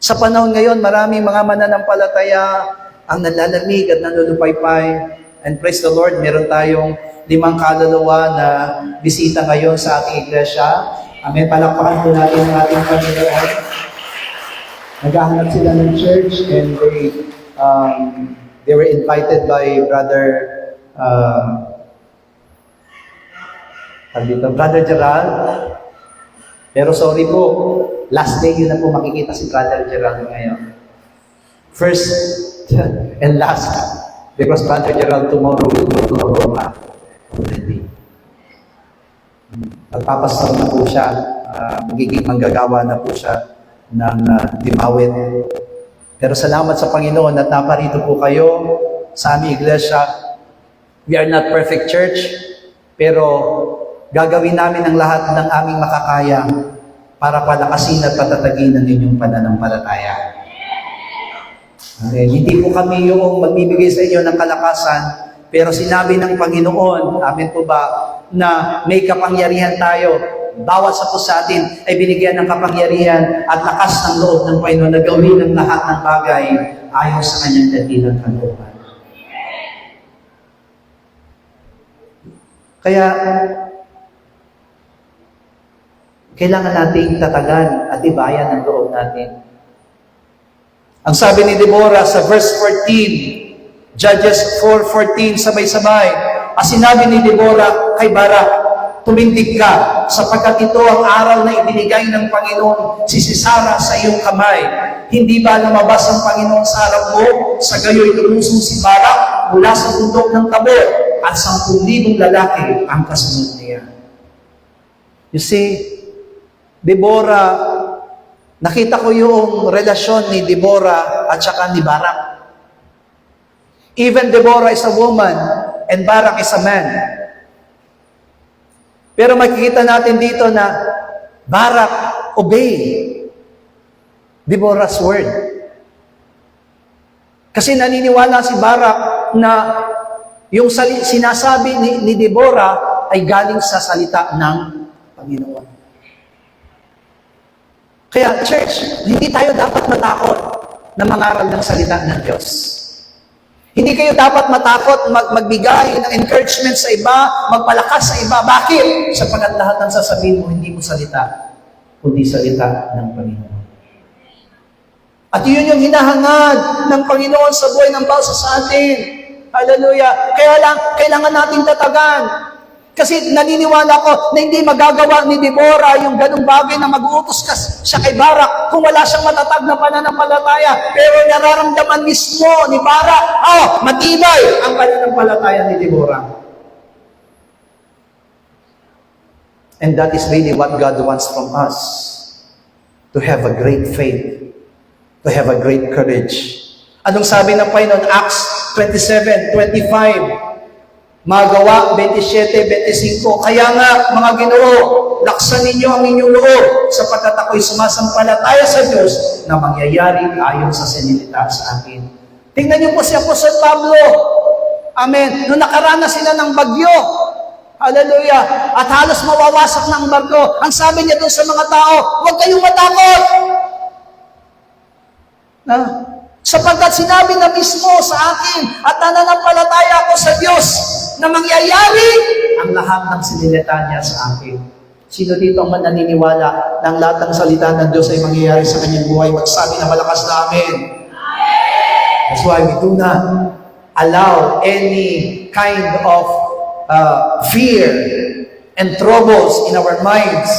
S1: Sa panahon ngayon, maraming mga mananampalataya ang nalalamig at nalulupaypay. And praise the Lord, meron tayong 5 kaluluwa na bisita ngayon sa ating iglesia. Amen. Palakpakan po natin ang ating Panginoon. Naghahanap sila ng church and they were invited by Brother Gerald. Pero sorry po, last day yun na po makikita si Brother Gerald ngayon. First and last, because Brother Gerald tomorrow will go to Roma already. Magpapastor na po siya, magiging manggagawa na po siya ng Dimawit. Pero salamat sa Panginoon at naparito po kayo sa aming iglesia. We are not perfect church, pero gagawin namin ang lahat ng aming makakaya para palakasin at patatagin ang inyong pananampalataya. Amen. Hindi po kami yung magbibigay sa inyo ng kalakasan, pero sinabi ng Panginoon, amen po ba, na may kapangyarihan tayo. Bawat sa po sa atin ay binigyan ng kapangyarihan at lakas ng loob ng Panginoon na gawin ang lahat ng bagay ayon sa kanyang dakilang kalooban. Kaya, kailangan nating tatagan at ibayan ang loob natin. Ang sabi ni Deborah sa verse 14, Judges 4:14, sabay-sabay, sinabi ni Deborah kay Barak, tumindig ka, sapagkat ito ang araw na ibinigay ng Panginoon si Sisara sa iyong kamay. Hindi ba lumabas ang Panginoon sa harap mo? Sa gayo'y lumusong si Barak mula sa bundok ng Tabor at 10,000 lalaki ang kasunod niya. You see, Deborah, nakita ko yung relasyon ni Deborah at saka ni Barak. Even Deborah is a woman and Barak is a man. Pero makikita natin dito na Barak obey Deborah's word. Kasi naniniwala si Barak na yung sinasabi ni Deborah ay galing sa salita ng Panginoon. Kaya church, hindi tayo dapat matakot na mangaral ng salita ng Diyos. Hindi kayo dapat matakot magbigay ng encouragement sa iba, magpalakas sa iba. Bakit? Sapagkat lahat ng sasabihin mo, hindi mo salita, kundi salita ng Panginoon. At yun yung hinahangad ng Panginoon sa buhay ng bawat sa atin. Hallelujah. Kaya lang, kailangan nating tatagan. Kasi naniniwala ko na hindi magagawa ni Deborah yung ganung bagay na mag-uutos siya kay Barak kung wala siyang matatag na pananampalataya. Pero nararamdaman mismo ni Barak, matibay ang pananampalataya ni Deborah. And that is really what God wants from us. To have a great faith. To have a great courage. Anong sabi ng Panginoon? Acts 27:25. Magawa 27:25. Kaya nga, mga Ginoo, laksan ninyo ang inyong loob sapagkat ako'y sumasampalataya sa Diyos na mangyayari ayon sa sinilita sa akin. Tingnan niyo po si Apostol Pablo. Amen. Noong nakaranas sila ng bagyo. Hallelujah. At halos mawawasak na ang barko. Ang sabi niya doon sa mga tao, huwag kayong matakot. Sapagkat sinabi na mismo sa akin at nananampalataya ako sa Diyos na mangyayari ang lahat ng sinilita niya sa akin. Sino dito ang mananiniwala na ang lahat ng salita ng Diyos ay mangyayari sa kanyang buhay? Magsabi na malakas na amen. That's why we do not allow any kind of fear and troubles in our minds.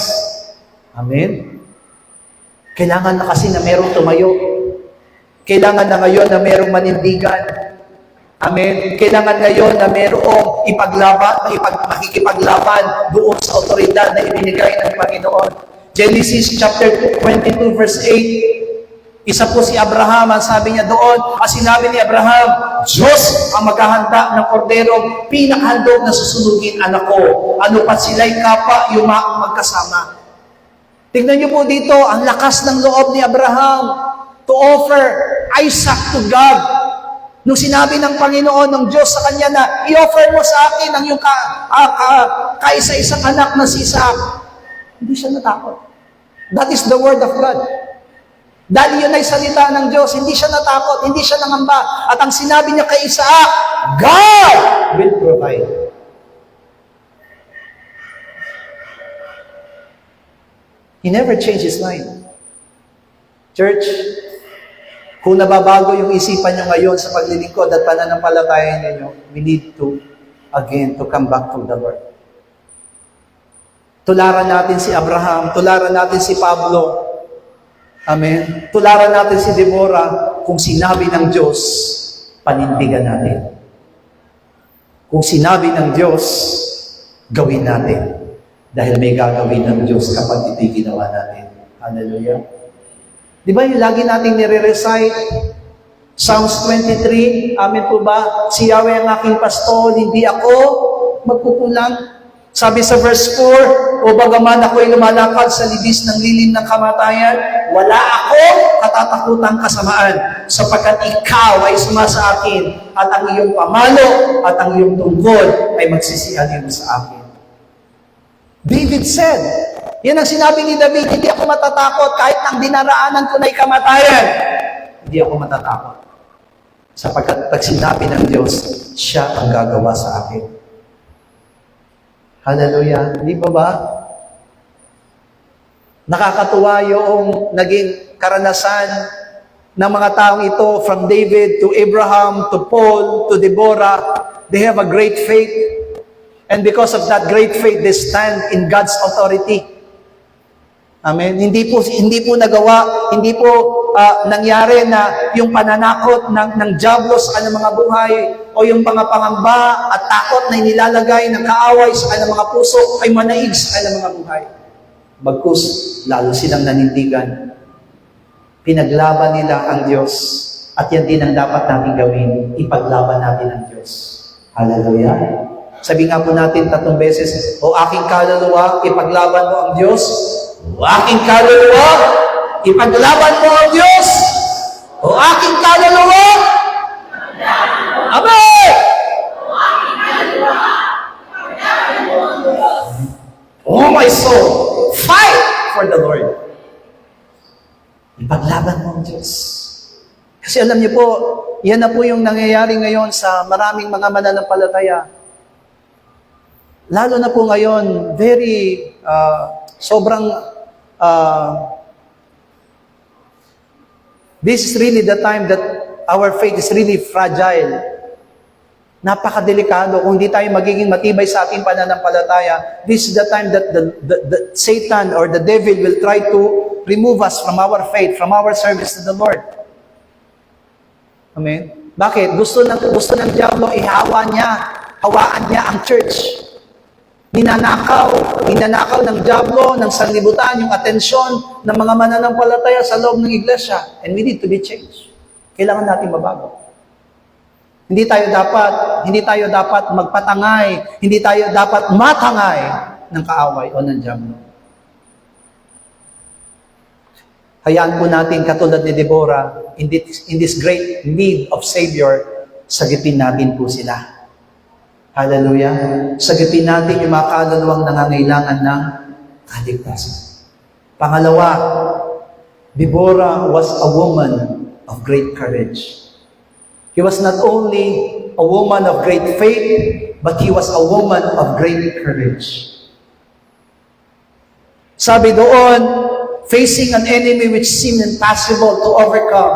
S1: Amen? Kailangan na kasi na merong tumayo. Kailangan na ngayon na merong manindigan. Amen. Kailangan ngayon na merong makikipaglaban doon sa otoridad na ibinigay ng Panginoon. Genesis chapter 22 verse 8. Isa po si Abraham, ang sabi niya doon, sinabi ni Abraham, Diyos ang maghahanda ng korderong pinakahandog na susunugin anak ko. Ano pa sila'y kapa, yumaang magkasama. Tignan niyo po dito, ang lakas ng loob ni Abraham to offer Isaac to God. Nung sinabi ng Panginoon, ng Diyos sa kanya na, i-offer mo sa akin ang iyong kaisa-isang anak na si Isaac. Hindi siya natakot. That is the word of God. Dahil yun ay salita ng Diyos, hindi siya natakot, hindi siya nangamba. At ang sinabi niya kay Isaac, God will provide. He never changed his mind. Church, kung nababago yung isipan nyo ngayon sa paglilingkod at pananampalataya ninyo, we need to, again, to come back to the Lord. Tularan natin si Abraham, tularan natin si Pablo. Amen. Tularan natin si Deborah. Kung sinabi ng Diyos, panindigan natin. Kung sinabi ng Diyos, gawin natin. Dahil may gagawin ng Diyos kapag ito'y ginawa natin. Hallelujah. Di ba yung lagi nating nire-recite? Psalms 23, amen po ba? Si Yahweh ang aking pastol, hindi ako magkukulang. Sabi sa verse 4, o bagaman ako'y lumalakad sa libis ng lilim ng kamatayan, wala ako katatakutang kasamaan, sapagkat ikaw ay sumasa akin, at ang iyong pamalo at ang iyong tungkol ay magsisialin sa akin. David said, yan ang sinabi ni David, hindi ako matatakot kahit nang dinaraanan ko na'y kamatayan. Hindi ako matatakot. Sapagkat pag sinabi ng Diyos, siya ang gagawa sa akin. Hallelujah. Hindi ba? Nakakatuwa yung naging karanasan ng mga taong ito, from David to Abraham to Paul to Deborah. They have a great faith. And because of that great faith, they stand in God's authority. Amen. Hindi po nagawa, hindi po nangyari na yung pananakot ng dyablo sa kanyang mga buhay o yung mga pangamba at takot na inilalagay ng kaaway sa kanyang mga puso ay manaig sa kanyang mga buhay. bagkus lalo silang nanindigan. Pinaglaban nila ang Diyos. At yan din ang dapat natin gawin. Ipaglaban natin ang Diyos. Hallelujah. Sabi nga po natin 3 beses, O aking kaluluwa, ipaglaban mo ang Diyos. O aking kaluluwa, ipaglaban mo ang Diyos. O aking kaluluwa, Amen! Oh my soul, fight for the Lord. Ipaglaban mo ang Diyos. Kasi alam niyo po, yan na po yung nangyayari ngayon sa maraming mga mananampalataya. Lalo na po ngayon, this is really the time that our faith is really fragile. Napakadelikado. Kung di tayo magiging matibay sa ating pananampalataya, this is the time that the Satan or the devil will try to remove us from our faith, from our service to the Lord. Amen? Bakit? Gusto ng diablo, hawaan niya ang church. Ninanakaw ng diablo, ng sanlibutan, yung atensyon ng mga mananampalataya sa loob ng iglesia. And we need to be changed. Kailangan natin mabago. Hindi tayo dapat magpatangay, hindi tayo dapat matangay ng kaaway o ng diablo. Hayaan po natin katulad ni Deborah, in this great need of Savior, sagipin natin po sila. Hallelujah. Sagipin natin yung mga kaluluwang nangangailangan ng kaligtasan. Pangalawa, Deborah was a woman of great courage. He was not only a woman of great faith, but he was a woman of great courage. Sabi doon, facing an enemy which seemed impossible to overcome,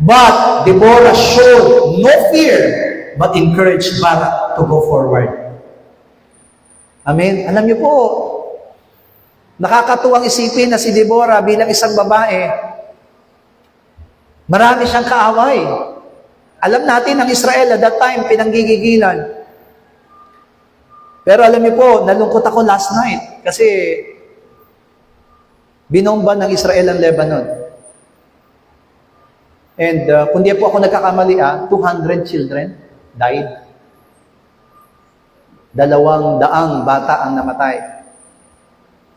S1: but Deborah showed no fear, but encouraged Barak to go forward. Amen? Alam niyo po, nakakatuwang isipin na si Deborah bilang isang babae, marami siyang kaaway. Alam natin, ang Israel at that time, pinanggigigilan. Pero alam niyo po, nalungkot ako last night kasi binomba ng Israel ang Lebanon. And kung di po ako nagkakamali, 200 children died. 200 bata ang namatay.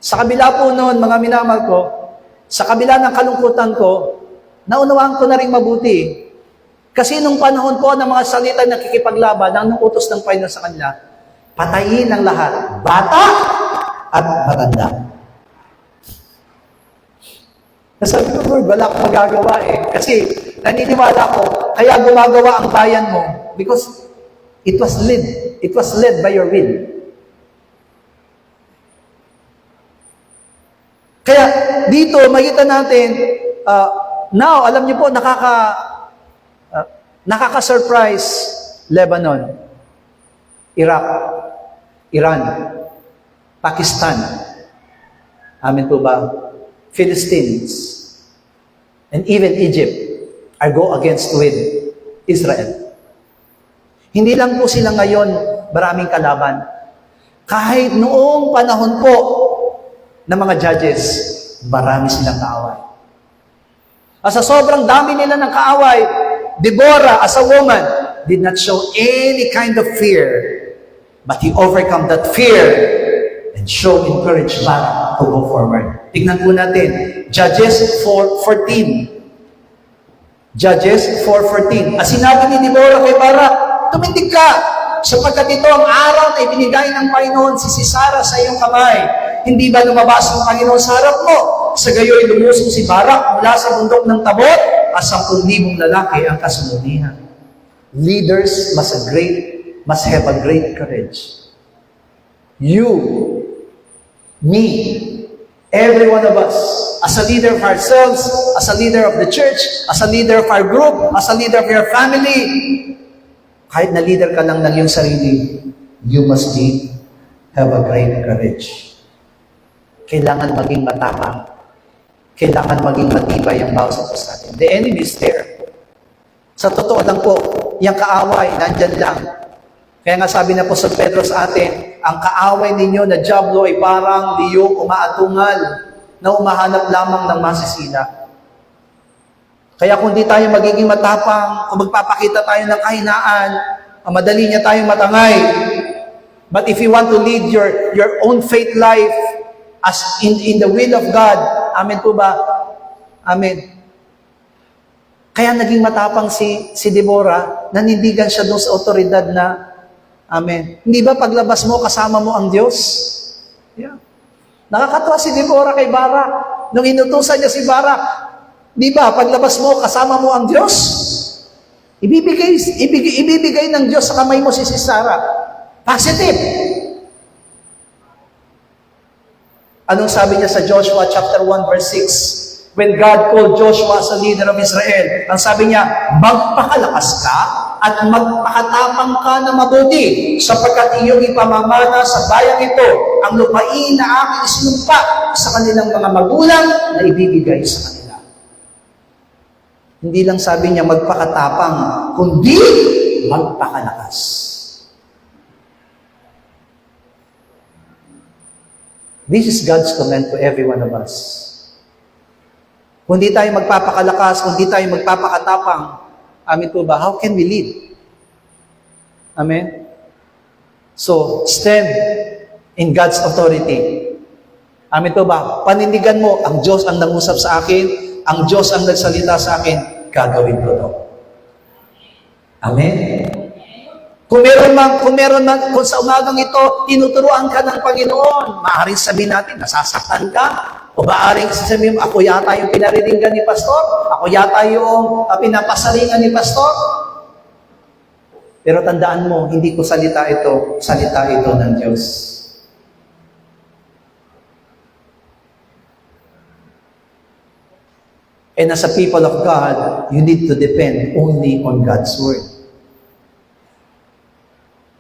S1: Sa kabila po noon, mga minamahal ko, sa kabila ng kalungkutan ko, naunawaan ko na rin mabuti. Kasi nung panahon po ng mga salita na nakikipaglaban, ang utos ng Panginoon sa kanila, patayin ang lahat, bata at matanda. Nasabi ko, Lord, wala akong magagawa Kasi naniniwala ko, kaya gumagawa ang bayan mo because it was led by your will. Kaya dito, makita natin, now, alam niyo po, nakaka-surprise Lebanon, Iraq, Iran, Pakistan, amin po ba? Philistines, and even Egypt are go against with Israel. Hindi lang po sila ngayon maraming kalaban. Kahit noong panahon po ng mga judges, marami silang kaaway. Sa sobrang dami nila ng kaaway, Deborah, as a woman, did not show any kind of fear, but he overcome that fear and show encourage Barak to go forward. Tignan po natin, Judges 4:14. Judges 4:14. Sinabi ni Deborah kay Barak, tumindig ka, sapagkat ito ang araw na ibinigay ng Panginoon si Sisara sa iyong kamay. Hindi ba lumabas ang Panginoon sa harap mo? Sa gayoy lumusong si Barak mula sa bundok ng Tabor at 10,000 lalaki ang kasunodihan. Leaders must have a great courage. You, me, every one of us, as a leader of ourselves, as a leader of the church, as a leader of our group, as a leader of your family, kahit na leader ka lang ng iyong sarili, you must have a great courage. Kailangan maging matapang. Kailangan maging matibay ang bawat sa natin. The enemy is there. Sa totoo lang po, yung kaaway, nandyan lang. Kaya nga sabi na po sa Pedro sa atin, ang kaaway ninyo na dyablo ay parang liyong umaatungal na umahanap lamang ng masisina. Kaya kung di tayo magiging matapang, kung magpapakita tayo ng kahinaan, madali niya tayong matangay. But if you want to lead your own faith life as in the will of God, amen po ba? Amen. Kaya naging matapang si Deborah, nanindigan siya doon sa otoridad na, amen. Hindi ba paglabas mo, kasama mo ang Diyos? Yeah. Nakakatawa si Deborah kay Barak. Nung inutusan niya si Barak, di ba, paglabas mo, kasama mo ang Diyos? Ibibigay ng Diyos sa kamay mo si Sisara. Positive. Anong sabi niya sa Joshua chapter 1 verse 6? When God called Joshua as a leader of Israel, ang sabi niya, magpakalakas ka at magpakatapang ka na mabuti sapagkat iyong ipamamana sa bayang ito ang lupain na aking isinumpa sa kanilang mga magulang na ibibigay sa kanila. Hindi lang sabi niya magpakatapang, kundi magpakalakas. This is God's command to every one of us. Kung di tayo magpapakalakas, kung di tayo magpapakatapang, amin po ba, how can we lead? Amen? So, stand in God's authority. Amin po ba, panindigan mo, ang Diyos ang nangusap sa akin, ang Diyos ang nagsalita sa akin, gagawin ko to. Amen? Kung sa umagang ito, tinuturuan ka ng Panginoon, maaaring sabihin natin, nasasaktan ka, o maaaring sasabihin, ako yata yung pinariringgan ni Pastor, ako yata yung pinapasaringan ni Pastor. Pero tandaan mo, hindi ko salita ito ng Diyos. And as a people of God, you need to depend only on God's Word.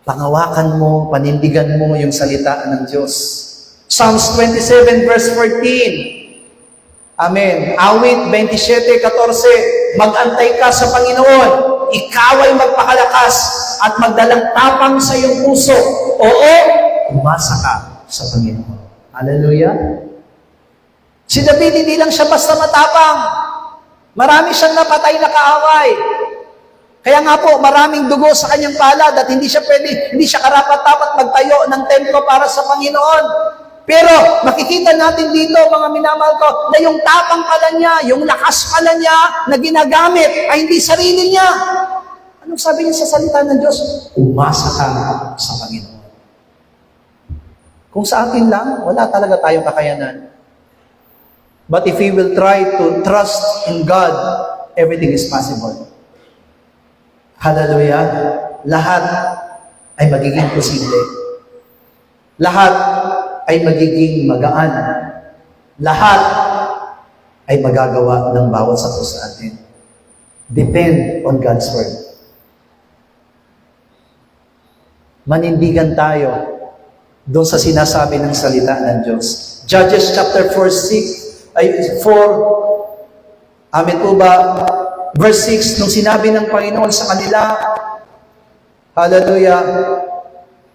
S1: Pangawakan mo, panindigan mo yung salita ng Diyos. Psalms 27 verse 14. Amen. Awit 27:14. Mag-antay ka sa Panginoon. Ikaw ay magpakalakas at magdalang tapang sa iyong puso. Oo, umasa ka sa Panginoon. Hallelujah. Si David, hindi lang siya basta matapang. Marami siyang napatay na kaaway. Kaya nga po, maraming dugo sa kanyang palad at hindi siya karapat-dapat magtayo ng templo para sa Panginoon. Pero makikita natin dito, mga minamahal ko, na yung tapang pala niya, yung lakas pala niya na ginagamit ay hindi sarili niya. Anong sabi niya sa salita ng Diyos? Umasa ka sa Panginoon. Kung sa atin lang, wala talaga tayong kakayanan. But if we will try to trust in God, everything is possible. Hallelujah. Lahat ay magiging posible. Lahat ay magiging magaan. Lahat ay magagawa ng bawat sa atin. Depend on God's Word. Manindigan tayo doon sa sinasabi ng salita ng Diyos. Judges chapter 4, amen po ba? Verse 6, nung sinabi ng Panginoon sa kanila, hallelujah,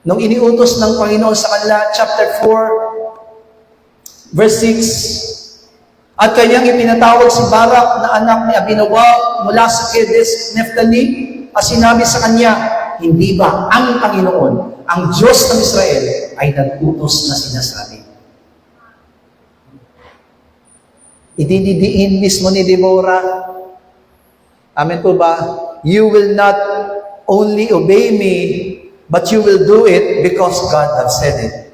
S1: nung iniutos ng Panginoon sa kanila, chapter 4, verse 6, at kanyang ipinatawag si Barak na anak ni Abinoam mula sa Kedes Naphtali, at sinabi sa kanya, hindi ba ang Panginoon, ang Diyos ng Israel, ay nag-utos na sinasabi? Ididiin mismo ni Deborah, amen po ba? You will not only obey me, but you will do it because God has said it.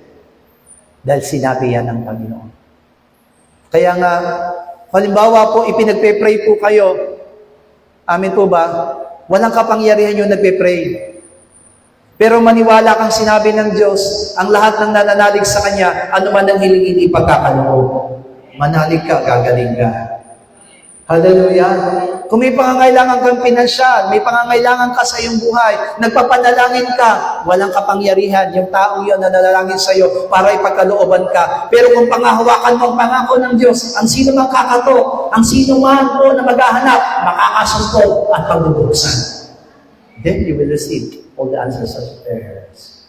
S1: Dahil sinabi yan ng Panginoon. Kaya nga, halimbawa po, ipinagpe-pray po kayo. Amen po ba? Walang kapangyarihan yung nagpe-pray. Pero maniwala kang sinabi ng Diyos, ang lahat ng nananalig sa Kanya, ano man ang hilingin ipagkakaloob. Manalig ka, gagaling ka. Hallelujah. Kung may pangangailangan kang pinansyal, may pangangailangan ka sa iyong buhay, nagpapanalangin ka, walang kapangyarihan, yung tao yun na nanalangin sa iyo para ipagkalooban ka. Pero kung pangahawakan mo ang pangako ng Diyos, ang sino mang kakato, ang sino man po na maghahanap, makakasumpong at pagbubuksan. Then you will receive. all the answers of prayers.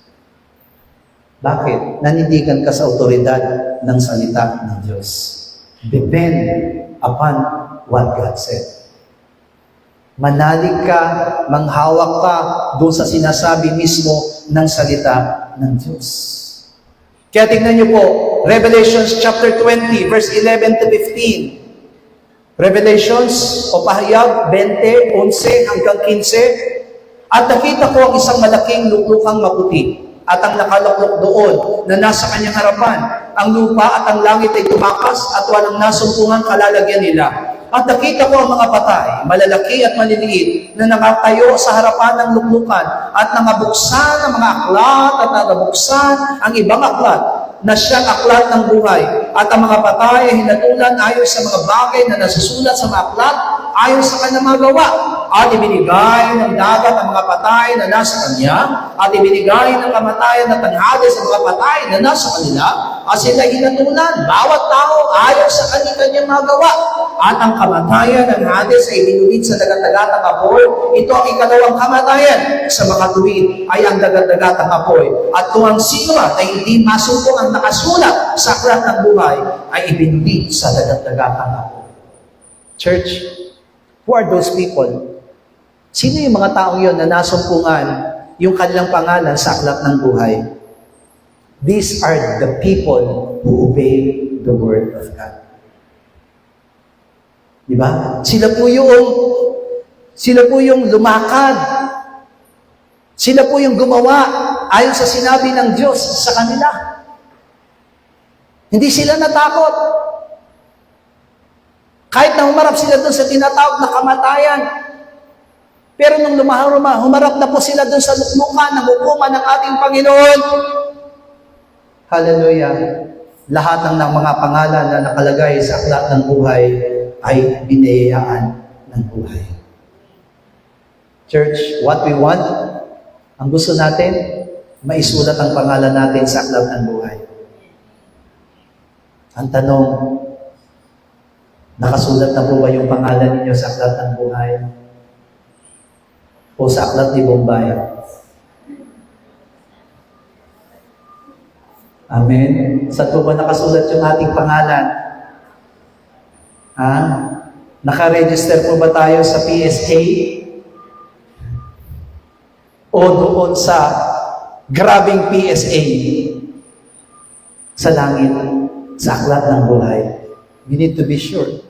S1: Bakit? Nanindigan ka sa autoridad ng salita ng Diyos. Depend upon what God said. Manalig ka, manghawak ka doon sa sinasabi mismo ng salita ng Diyos. Kaya tingnan niyo po, Revelations chapter 20, verse 11 to 15. Revelations o pahayag 20, 11 hanggang 15. At nakita ko ang isang malaking luklukang maputi at ang nakaluklok doon na nasa kanyang harapan. Ang lupa at ang langit ay tumakas at walang nasumpungang kalalagyan nila. At nakita ko ang mga patay, malalaki at maliliit, na nakatayo sa harapan ng luklukan at nangabuksan ang mga aklat at nangabuksan ang ibang aklat na siyang aklat ng buhay. At ang mga patay ay hinatulan ayon sa mga bagay na nasusulat sa mga aklat ayon sa kanyang mga gawa. At ibinigay ng dagat ang mga patay na nasa kanya, at ibinigay ng kamatayan na tanghali sa mga patay na nasa kanila, at sila hinatulan, bawat tao ayon sa kanyang mga gawa. At ang kamatayan ng Hades ay binulit sa dagat-dagatang apoy. Ito ang ikalawang kamatayan. Sa makatuwid ay ang dagat-dagatang apoy. At kung ang sino ay hindi masumpong ang nakasulat sa aklat ng buhay, ay ibinulit sa dagat-dagatang apoy. Church, who are those people? Sino yung mga taong yun na nasumpungan yung kanilang pangalan sa aklat ng buhay? These are the people who obey the word of God. Diba? Sila po yung lumakad. Sila po yung gumawa ayon sa sinabi ng Diyos sa kanila. Hindi sila natakot. Kahit na humarap sila doon sa tinatawag na kamatayan, pero nung humarap na po sila doon sa luklukan ng hukuman ng ating Panginoon, hallelujah, lahat ng mga pangalan na nakalagay sa aklat ng buhay ay binayaan ng buhay. Church, what we want, ang gusto natin, maisulat ang pangalan natin sa aklat ng buhay. Ang tanong, nakasulat na po ba yung pangalan ninyo sa aklat ng buhay? O sa aklat ni Bombay? Amen? Saan po ba nakasulat yung ating pangalan? Naka-register po ba tayo sa PSA? O doon sa grabing PSA? Sa langit, sa aklat ng buhay. We need to be sure.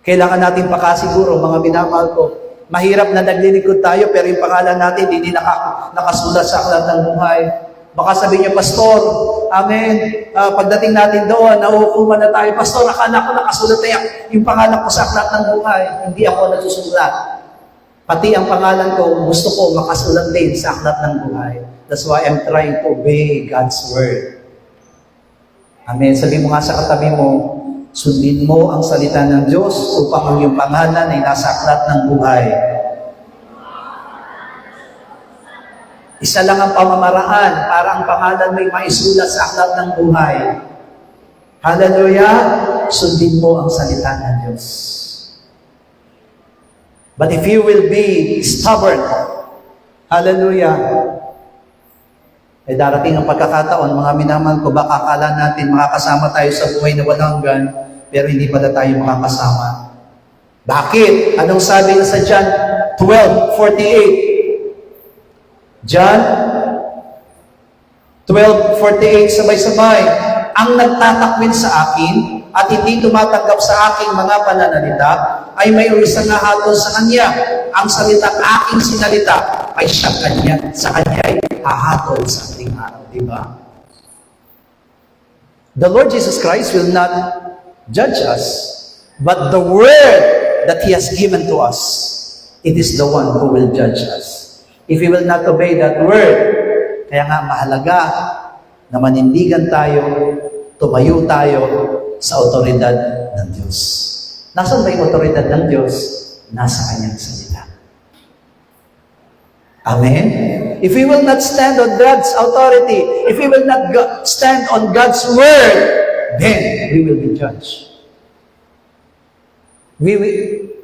S1: Kailangan natin pakasiguro, mga minamahal ko, mahirap na naglilingkod tayo, pero yung pangalan natin, hindi nakasulat sa aklat ng buhay. Baka sabihin niyo, Pastor, amen, pagdating natin doon, nauukuman na tayo, Pastor, akala ko nakasulat na yung pangalan ko sa aklat ng buhay. Hindi ako nagsusulat. Pati ang pangalan ko, gusto ko makasulat din sa aklat ng buhay. That's why I'm trying to obey God's word. Amen. Sabi mo nga sa katabi mo, sundin mo ang salita ng Diyos upang ang iyong pangalan ay nasa aklat ng buhay. Isa lang ang pamamaraan para ang pangalan may maisulat sa aklat ng buhay. Hallelujah! Sundin mo ang salita ng Diyos. But if you will be stubborn, hallelujah, darating ang pagkakataon, mga minamahal ko, baka akala natin makakasama tayo sa buhay na walang hanggan, pero hindi pala tayo makakasama. Bakit? Anong sabi na sa John 12:48? John 12:48, sabay-sabay, ang nagtatakwil sa akin at hindi tumatanggap sa aking mga pananalita ay may isang nahatol sa kanya. Ang salita aking sinalita ay siya sa kanya ay hahatol sa ating araw. Diba? The Lord Jesus Christ will not judge us, but the word that He has given to us, it is the one who will judge us. If we will not obey that word, kaya nga mahalaga na manindigan tayo, tumayo tayo sa otoridad ng Diyos. Nasaan ba yung otoridad ng Diyos? Nasa Kanyang salita. Amen? If we will not stand on God's authority, if we will not stand on God's word, then we will be judged.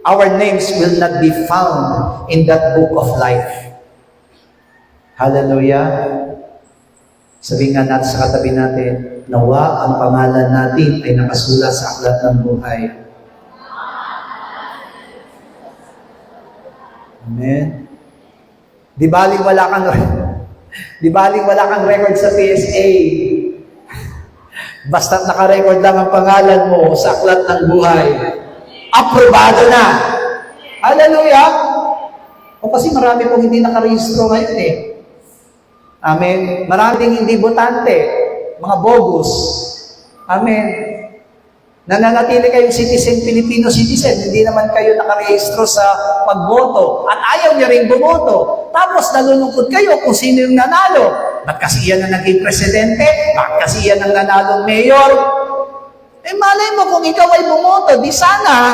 S1: Our names will not be found in that book of life. Hallelujah. Sabihin nga natin sa katabi natin, nawa ang pangalan natin ay nakasulat sa aklat ng buhay. Amen. Di baling wala kang record sa PSA. Basta't naka-record lang ang pangalan mo sa aklat ng buhay. Aprobado na. Hallelujah. O kasi marami pong hindi nakarehistro ngayon eh. Amen. Marami ding hindi botante, mga bogus. Amen. Nananatili kayong citizen, Filipino citizen, hindi naman kayo nakarehistro sa pagboto at ayaw niya rin bumoto. Tapos nalulungkot kayo kung sino yung nanalo. Ba't kasi yan ang naging presidente? Bakit kasi yan ang nanalong mayor? Eh malay mo kung ikaw ay bumoto, di sana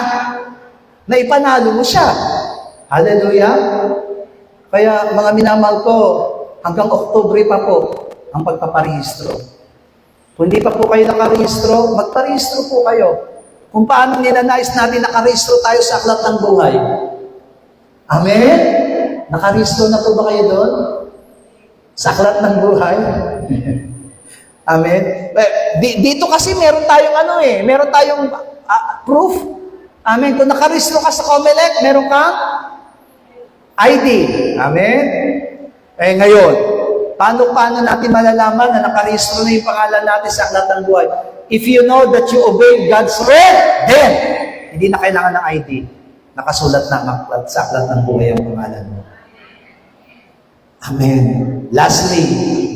S1: na ipanalo mo siya. Hallelujah. Kaya mga minamahal ko, hanggang Oktubre pa po ang pagpaparehistro. Kung hindi pa po kayo nakarehistro, magparehistro po kayo. Kung paano ninanais natin nakarehistro tayo sa aklat ng buhay. Amen? Nakarehistro na po ba kayo doon? Sa aklat ng buhay? Amen? Dito kasi meron tayong meron tayong proof. Amen? Kung nakarehistro ka sa COMELEC, meron kang ID. Amen? Ngayon, paano natin malalaman na nakarehistro na yung pangalan natin sa aklat ng buhay? If you know that you obey God's word, then, hindi na kailangan ng ID. Nakasulat na sa aklat ng buhay ang pangalan mo. Amen. Lastly,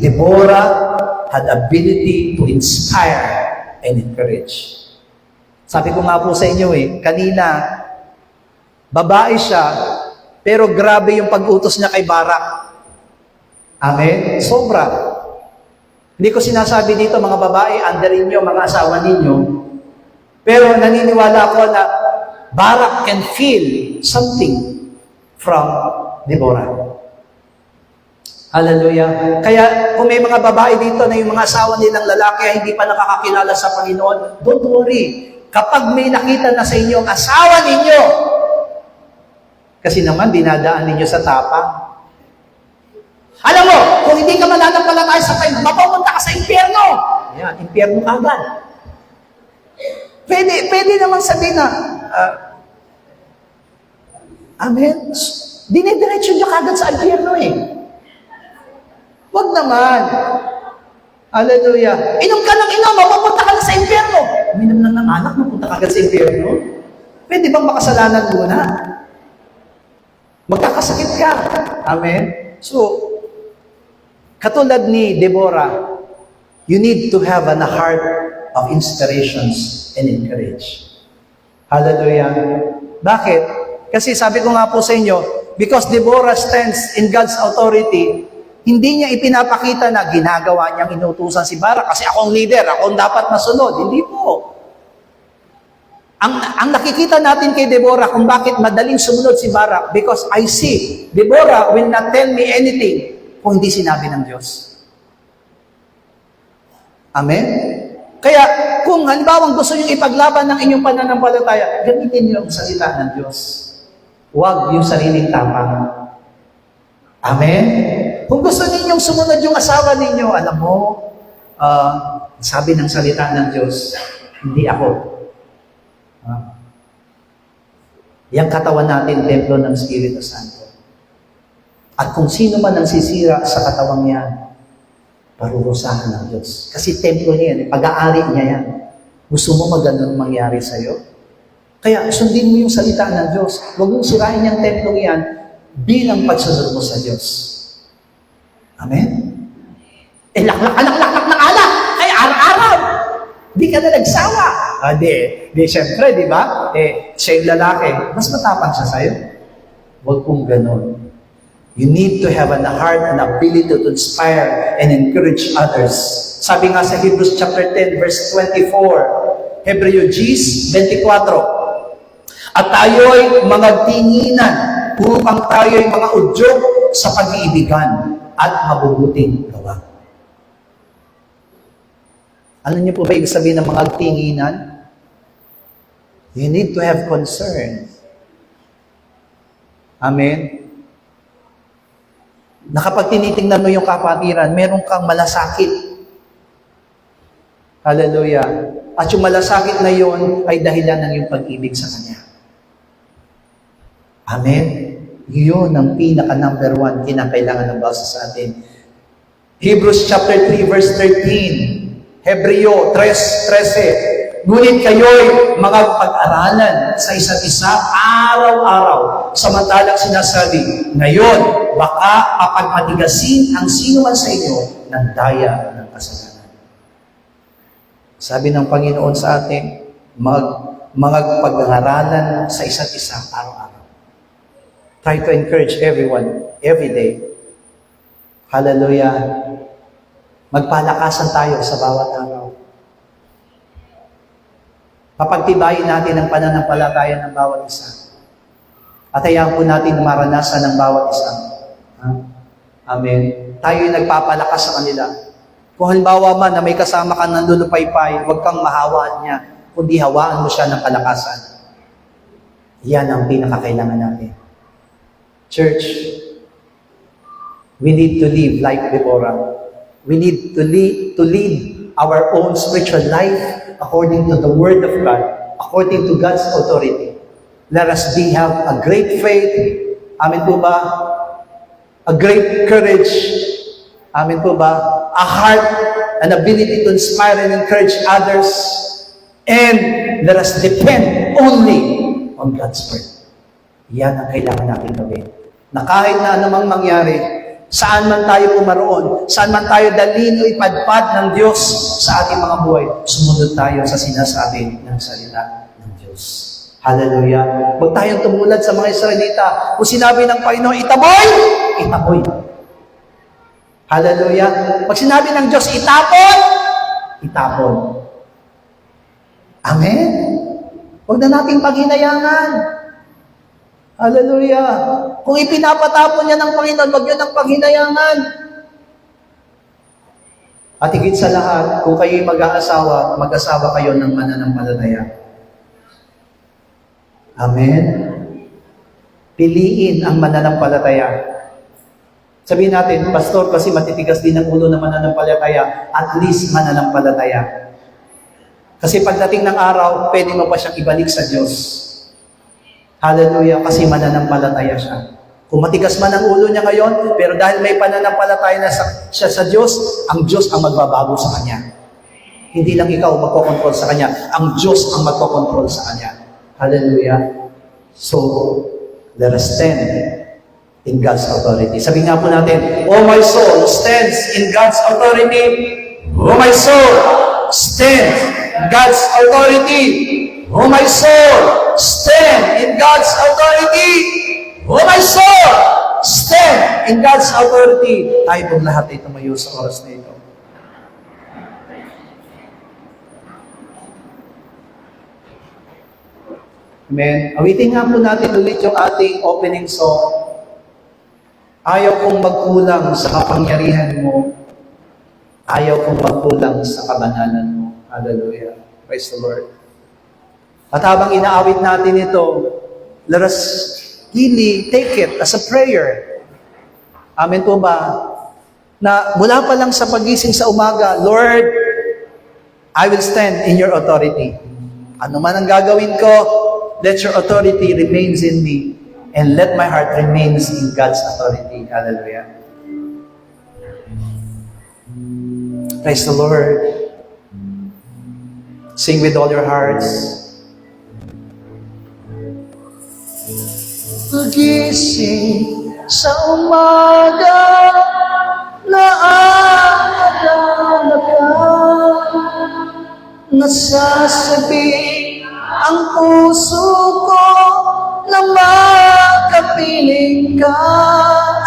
S1: Deborah had ability to inspire and encourage. Sabi ko nga po sa inyo kanina, babae siya, pero grabe yung pag-utos niya kay Barak. Amen? Sobra. Hindi ko sinasabi dito, mga babae, andarin nyo, mga asawa ninyo. Pero naniniwala ako na Barak can feel something from Deborah. Hallelujah. Kaya kung may mga babae dito na yung mga asawa nilang lalaki ay hindi pa nakakakilala sa Panginoon, don't worry. Kapag may nakita na sa inyo ang asawa ninyo, kasi naman dinadaan ninyo sa tapang. Alam mo, kung hindi ka mananampalataya sa Panginoon, mapupunta ka sa impyerno. Yan, impyerno agad. Pwede naman sabihin na, amen, dinidiretso niya kagad sa impyerno Wag naman. Hallelujah. Inom ka ng inom, mapupunta ka na sa impyerno. Uminom lang ng anak, mapunta ka agad sa impyerno. Pwede bang makasalanan muna? Magkakasakit ka. Amen? So, katulad ni Deborah, you need to have a heart of inspirations and encourage. Hallelujah. Bakit? Kasi sabi ko nga po sa inyo, because Deborah stands in God's authority, hindi niya ipinapakita na ginagawa niyang inutusan si Barak kasi akong leader, akong dapat masunod. Hindi po. Ang nakikita natin kay Deborah kung bakit madaling sumunod si Barak, because I see, Deborah will not tell me anything kung hindi sinabi ng Diyos. Amen? Kaya, kung halimbawa gusto nyo ipaglaban ng inyong pananampalataya, gamitin niyo ang salita ng Diyos. Huwag yung sariling tapang. Amen? Kung gusto ninyong sumunod yung asawa ninyo, alam mo, sabi ng salita ng Diyos, hindi ako. Yang katawan natin, templo ng Espiritu Santo. At kung sino man ang sisira sa katawang yan, parurusahan ng Diyos. Kasi templo niya yan, pag-aari niya yan. Gusto mo maganon mangyari sa'yo? Kaya sundin mo yung salita ng Diyos. Huwag mong sirain yung templo yan bilang pagsunod mo sa Diyos. Amen? Laklak ng alak. Kaya araw-araw. Di ka na nagsawa. Di, syempre, di ba? Siya yung lalaki. Mas matapang siya sa'yo. Huwag kong ganon. You need to have a heart and ability to inspire and encourage others. Sabi nga sa Hebrews chapter 10, verse 24, Hebreo 10:24, at tayo'y mga tinginan upang tayo'y mga udyok sa pag-iibigan at mabubuting gawa. Alam niyo po ba ibig sabihin ng mga tinginan? You need to have concern. Amen? na kapag tinitingnan mo yung kapatiran, meron kang malasakit. Hallelujah. At yung malasakit na yon ay dahilan ng iyong pag-ibig sa Kanya. Amen? Yun ang pinaka number 1 kinakailangan ng basa sa atin. Hebrews chapter 3 verse 13. Hebreo 3:13. Ngunit kayo'y mga pag-aralan sa isa't isa araw-araw. Samantalang sinasabi, ngayon, baka papagmatigasin ang sino man sa inyo ng daya ng kasalanan. Sabi ng Panginoon sa atin, mga pag-aralan sa isa't isa araw-araw. Try to encourage everyone, every day. Hallelujah. Magpalakasan tayo sa bawat araw. Papagtibayin natin ang pananampalataya ng bawat isa. At hayaan po natin maranasan ng bawat isa. Amen. Tayo'y nagpapalakas sa kanila. Kung halimbawa man na may kasama ka ng lulupaypay, huwag kang mahawaan niya, kundi hawaan mo siya ng kalakasan. Yan ang pinakakailangan natin. Church, we need to live like Deborah. We need to lead our own spiritual life according to the Word of God, according to God's authority. Let us have a great faith. Amen po ba? A great courage. Amen po ba? A heart, an ability to inspire and encourage others. And let us depend only on God's Word. Yan ang kailangan natin gawin. Na kahit na anumang mangyari, saan man tayo pumaroon, saan man tayo dalhin o ipadpad ng Diyos sa ating mga buhay, sumunod tayo sa sinasabi ng salita ng Diyos. Hallelujah. Huwag tayong tumulad sa mga Israelita. Kung sinabi ng Panginoon, itaboy, itaboy. Hallelujah. Pag sinabi ng Diyos, itapon, itapon. Amen. Huwag na nating paghinayangan. Hallelujah. Kung ipinapatapon niya ng Panginoon, wag niyo ng paghinayangan. At higit sa lahat, kung kayo'y mag-aasawa, mag-asawa kayo ng mananampalataya. Amen? Piliin ang mananampalataya. Sabihin natin, Pastor, kasi matitigas din ang ulo ng mananampalataya, at least mananampalataya. Kasi pagdating ng araw, pwede mo pa siyang ibalik sa Diyos. Hallelujah, kasi mananampalataya siya. Kung matigas man ang ulo niya ngayon, pero dahil may pananampalataya na siya sa Diyos, ang Diyos ang magbabago sa kanya. Hindi lang ikaw magkokontrol sa kanya, ang Diyos ang magkokontrol sa kanya. Hallelujah. So, let us stand in God's authority. Sabi nga po natin, "Oh my soul, stands in God's authority. Oh my soul, stand in God's authority. Oh my soul, stand in God's authority. Oh my soul, stand in God's authority." Tayo pong lahat ay tumayo sa oras na ito. Amen. Awitin nga po natin ulit yung ating opening song. Ayaw kong magkulang sa kapangyarihan mo. Ayaw kong magkulang sa kabanalan mo. Hallelujah. Praise the Lord. At habang inaawit natin ito, let us really take it as a prayer. Amen po ba? Na mula pa lang sa pagising sa umaga, Lord, I will stand in your authority. Ano man ang gagawin ko, let your authority remains in me, and let my heart remains in God's authority. Hallelujah. Praise the Lord. Sing with all your hearts. Pagising sa umaga, naaalala ka, nasasabi ang puso ko na makapiling ka.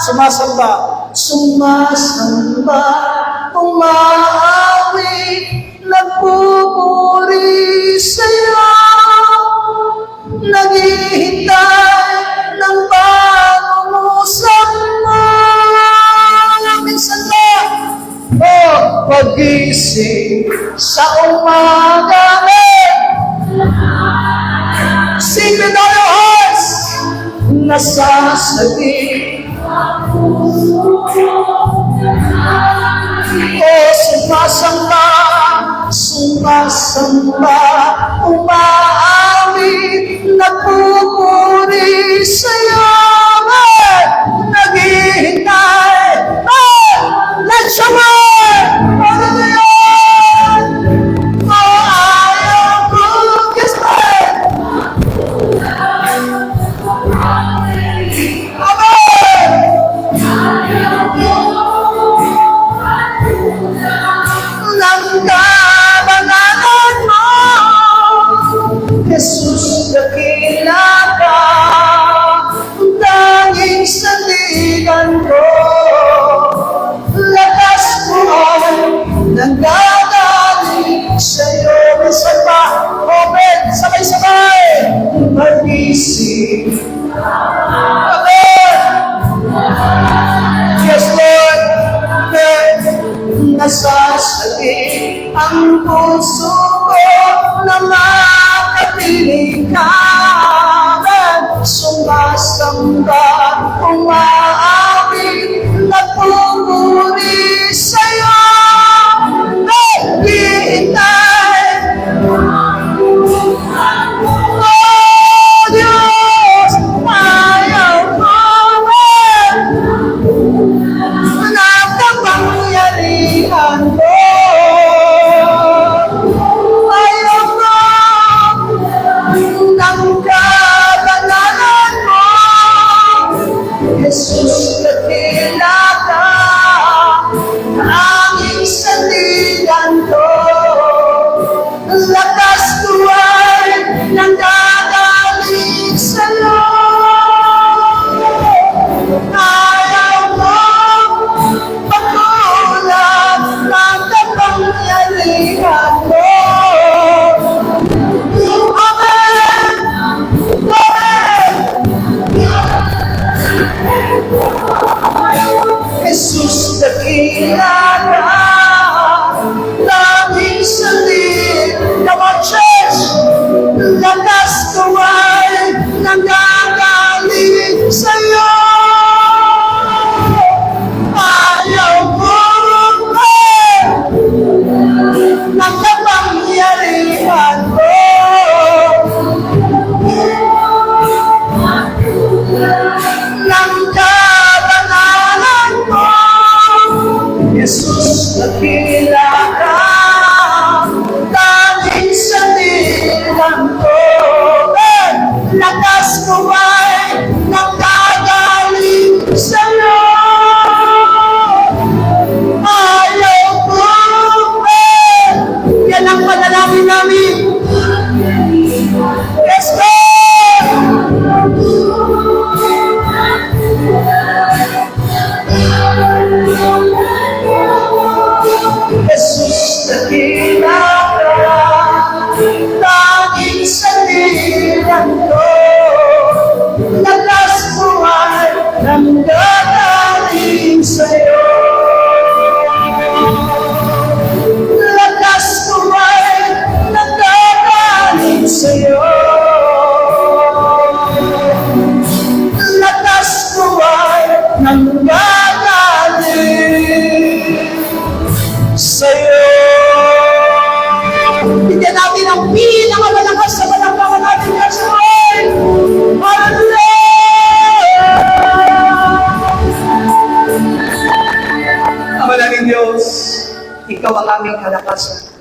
S1: Sumasamba, sumasamba, umaawit, nagpupuri sa'yo, naghihintay ng bagong usap mo. Minsan na, oh, pagising sa umaga, sing with all your hearts, nasasabi Sumasamba, sumasamba, umaawit, nagpupuri sa'yo, naghihintay, let's summer! Ano na yun? Ayaw ko, yes, Lord! Amen! Nagkabanalan mo, Jesus, dakila ka, tanging sandigan ko, lakas mo ay nanggagaling sa'yo. Minsan pa, open, sabay-sabay, mag-isip. Amen! Yes, Lord! Amen! Nasasali ang puso ko na makapiling ka. Sumasamba, umaawit, nagpupuri sa'yo. Naghihintay. Oh, Diyos, ayaw ko. Nakapangyarihan mo. Ayaw ko ng kabanalan mo. Jesus, dakila ka, aming sandigan ko. Lakas ko ay nanggagaling sa'yo. Ayaw mo pagkulat ng kapangyarihan mo. Amen! Amen! Jesus, dakila ka, tanging sandigan. Come on, church! Lakas ko ay nanggagaling sa'yo. Ayaw ko ng kapangyarihan mo. Ng kabanalan mo. Jesus, dakila ka, tanging sandigan ko. Lakas ko ay nanggagaling sa'yo. Ayaw ko, yan ang panalangin namin. Yes, Lord! Jesus, dakila ka, tanging sandigan ko. Lakas mo ay nanggagaling sa'yo. Lakas mo ay nanggagaling sa'yo. Lakas mo ay nanggagaling sa'yo. Bigyan natin ang pinakamalakas sa palakpakan natin, yes, Lord! Hallelujah! Amalangin Diyos, Ikaw ang aming kalakasan.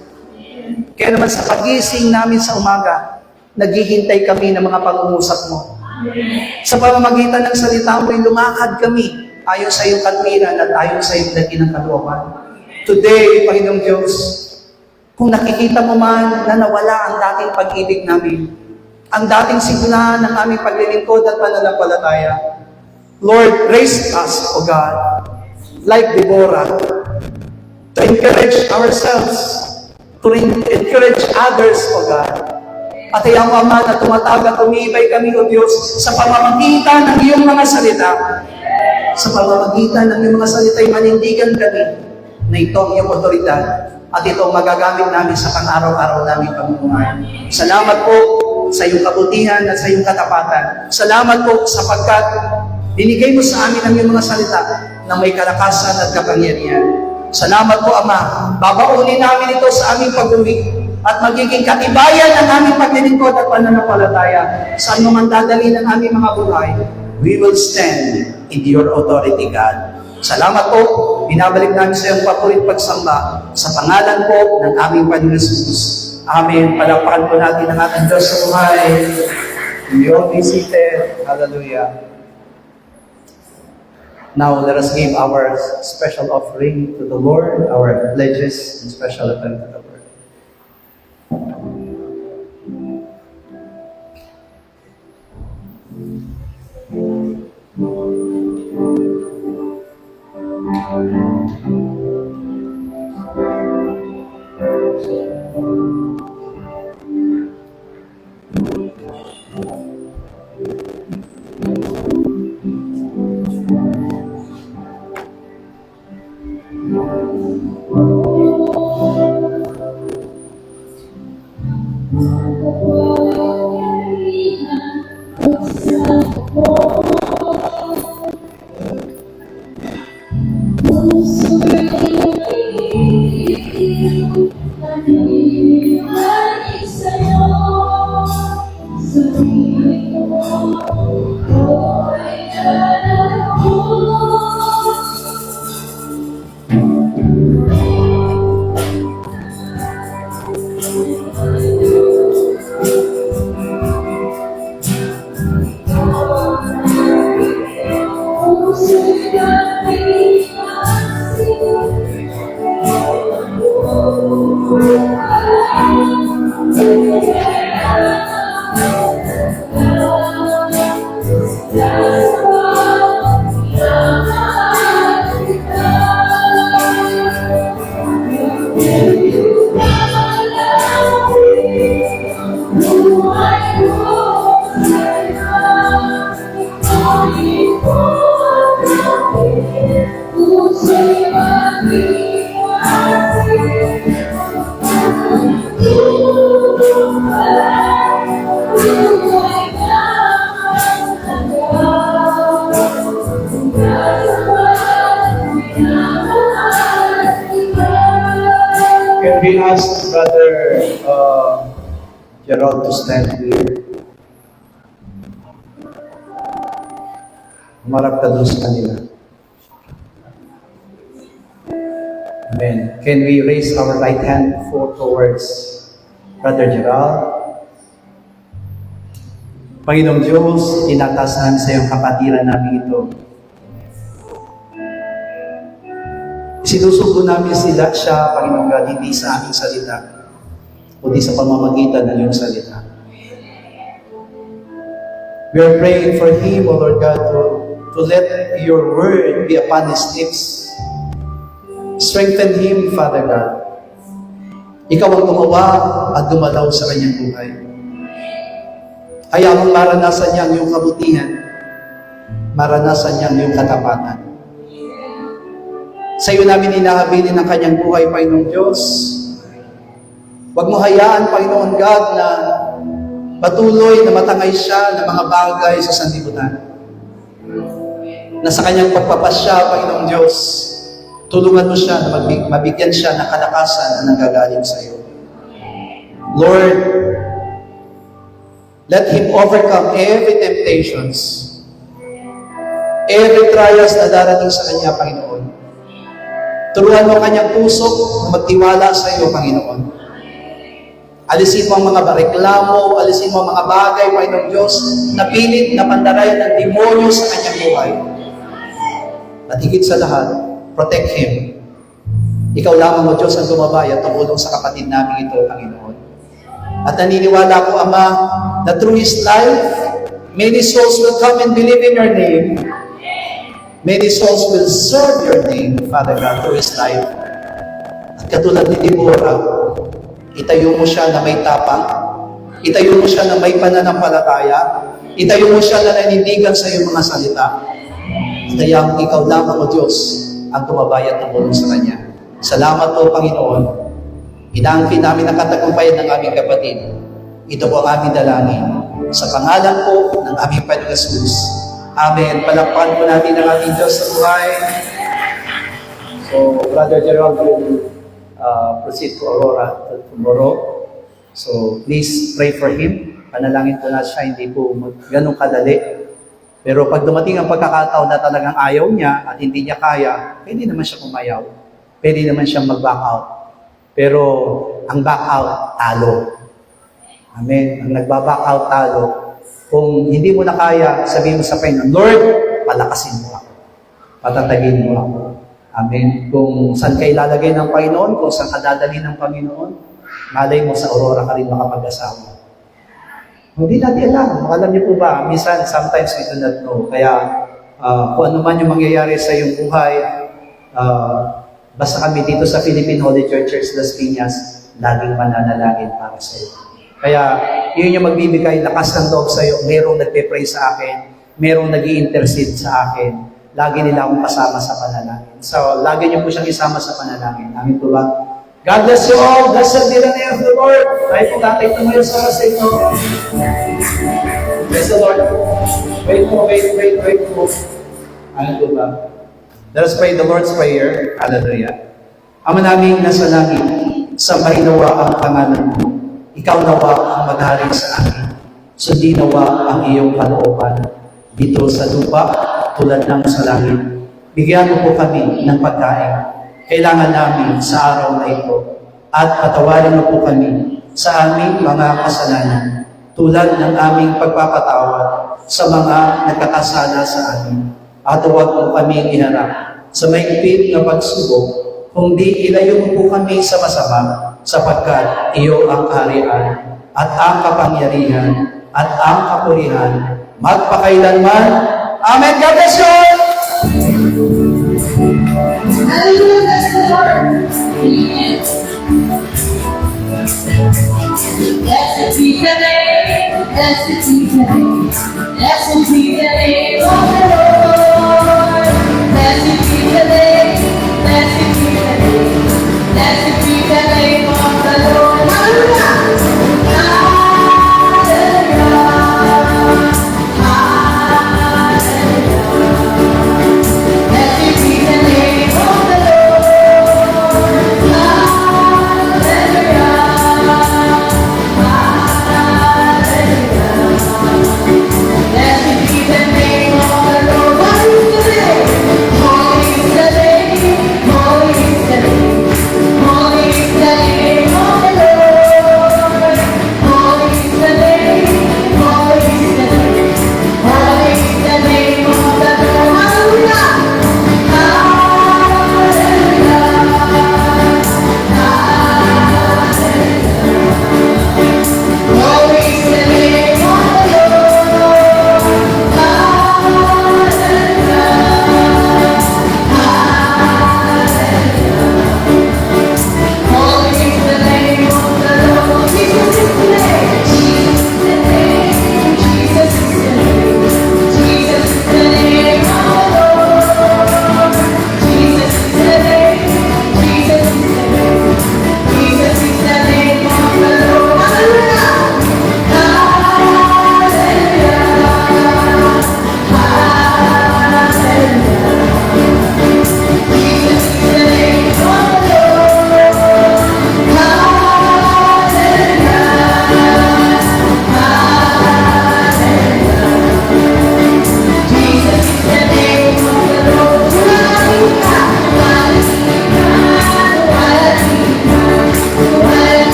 S1: Kaya naman sa pagising namin sa umaga, naghihintay kami ng mga pangungusap mo. Sa pamamagitan ng salita mo'y lumakad kami ayon sa iyong katwiran at ayon sa iyong dakilang kalooban. Today, Panginoong Diyos, kung nakikita mo man na nawala ang dating pag-ibig namin, ang dating sigla ng aming paglilingkod at pananampalataya, Lord, raise us, O God, like Deborah, to encourage ourselves, to encourage others, O God. At iyang Ama na tumatawag at tumibay kami, O Diyos, sa pamamagitan ng iyong mga salita. Sa pamamagitan ng iyong mga salita, manindigan kami na ito ang iyong otoridad at ito ang magagamit namin sa pang-araw-araw namin pamumuhay. Salamat po sa iyong kabutihan at sa iyong katapatan. Salamat po sapagkat Binigay mo sa amin ang iyong mga salita na may kalakasan at kapangyarihan. Salamat po, Ama. Babaunin namin ito sa aming pag-uwi at magiging katibayan ng aming paglilingkod at pananampalataya sa anuman dadali ng aming mga buhay. We will stand in your authority, God. Salamat po. Binabalik namin sa iyong papurit pagsamba sa pangalan po ng aming Panginoon Jesus. Amen. Palakpakan po natin ang ating Diyos sa buhay. You all be seated. Hallelujah. Now, let us give our special offering to the Lord, our pledges and special offering to the Lord. Can we ask Brother Gerald to stand here? Humarap ka doon sa kanila. Amen. Can we raise our right hand towards Brother Gerald? Panginoong Diyos, tinataas namin sa iyong kapatiran namin ito. Sinusugo namin siya, Panginoong God, hindi sa aming salita, kundi sa pamamagitan ng iyong salita. We are praying for him, O Lord God, to let your word be upon his lips. Strengthen him, Father God. Ikaw ang gumawa at gumalaw sa kanyang buhay. Hayaan mong maranasan niya ang iyong kabutihan, maranasan niya ang iyong katapatan. Sa iyo namin inahabilin ang kanyang buhay, Panginoong Diyos. Huwag mo hayaan, Panginoon God, na patuloy na matangay siya ng mga bagay sa sanlibutan. Na sa kanyang pagpapasya, Panginoong Diyos, tulungan mo siya na mabigyan siya ng kalakasan na nanggagaling sa iyo. Lord, let him overcome every temptations, every trials na darating sa kanya, Panginoon. Turuan mo kanyang puso na magtiwala sa iyo, Panginoon. Alisin mo ang mga reklamo, alisin mo ang mga bagay, Panginoong Diyos, na pilit na pandarayan ng demonyo sa kanyang buhay. At higit sa lahat, protect him. Ikaw lamang, O Diyos, ang gumabay at tumulong sa kapatid namin ito, Panginoon. At naniniwala ko, Ama, that through his life, many souls will come and believe in your name. Many souls will serve your name, Father God, through his life. At katulad ni Deborah, itayo mo siya na may tapang, itayo mo siya na may pananampalataya, itayo mo siya na nanindigan sa iyong mga salita. Kaya ikaw lamang, O Diyos, ang tumabay at tumulong sa kanya. Salamat po, Panginoon. Inaangkin namin ang katagumpayan ng aming kapatid. Ito po ang aming dalangin. Sa pangalan po ng aming Panginoon Jesus. Amen. Palakpakan po natin ang ating Diyos sa buhay. So, Brother Gerald will proceed to Aurora tomorrow. So, please pray for him. Panalangin po na siya, hindi po ganun kadali. Pero pag dumating ang pagkakataon na talagang ayaw niya at hindi niya kaya, pwede naman siya kumayaw. Pwede naman siyang mag-back out. Pero ang back out, talo. Amen. Ang nagba-back out, talo. Kung hindi mo na kaya, sabihin mo sa Panginoon, Lord, palakasin mo ako. Patatagin mo ako. Amen. Kung saan ka ilalagay ng Panginoon, kung saan ka dadalhin ng Panginoon, malay mo sa Aurora ka rin makapag-asawa. Hindi natin alam. Alam niyo po ba, minsan, sometimes we do not know. Kaya, kung ano man yung mangyayari sa iyong buhay, basta kami dito sa Philippine Holy Church Las Piñas, laging mananalangin para sa iyo. Kaya, yun yung magbibigay lakas ng loob sa iyo. Merong nagpe-pray sa akin, merong nag-i-intercede sa akin. Lagi nila akong kasama sa panalangin. So, lagi niyo po siyang isama sa panalangin. Amin po ba? God bless you all. Blessed be the name of the Lord. Tayo po tatay tumayo sa ito. Bless the Lord. Wait po. Ano po ba? Let us pray the Lord's Prayer. Hallelujah. Ama naming nasa langit, sambahin nawa ang pangalan mo. Ikaw nawa ang maghari sa akin. Sundin nawa ang iyong kalooban dito sa lupa tulad ng sa langit. Bigyan mo po kami ng pagkain kailangan namin sa araw na ito at patawarin mo po kami sa aming mga kasalanan tulad ng aming pagpapatawad sa mga nagkakasala sa amin. At huwag mo kami iharap sa mahigpit na pagsubok, kundi ilayo mo po kami sa masama sapagkat iyo ang kaharian at ang kapangyarihan at ang kapurihan magpakailanman. Amen. God bless you!
S2: Hallelujah, bless the Lord. Amen. Blessed be the name, blessed be the name, blessed be the name of the Lord. Blessed be the name, blessed be the name, blessed be the name of the Lord. Hallelujah. Blessed be the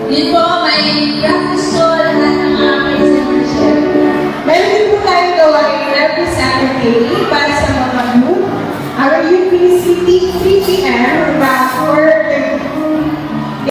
S2: Yun po, may practice ko lahat ng mga presentation.
S3: Meron din po tayong gawain every Saturday para sa mga group. Our UPC 3 p.m. back for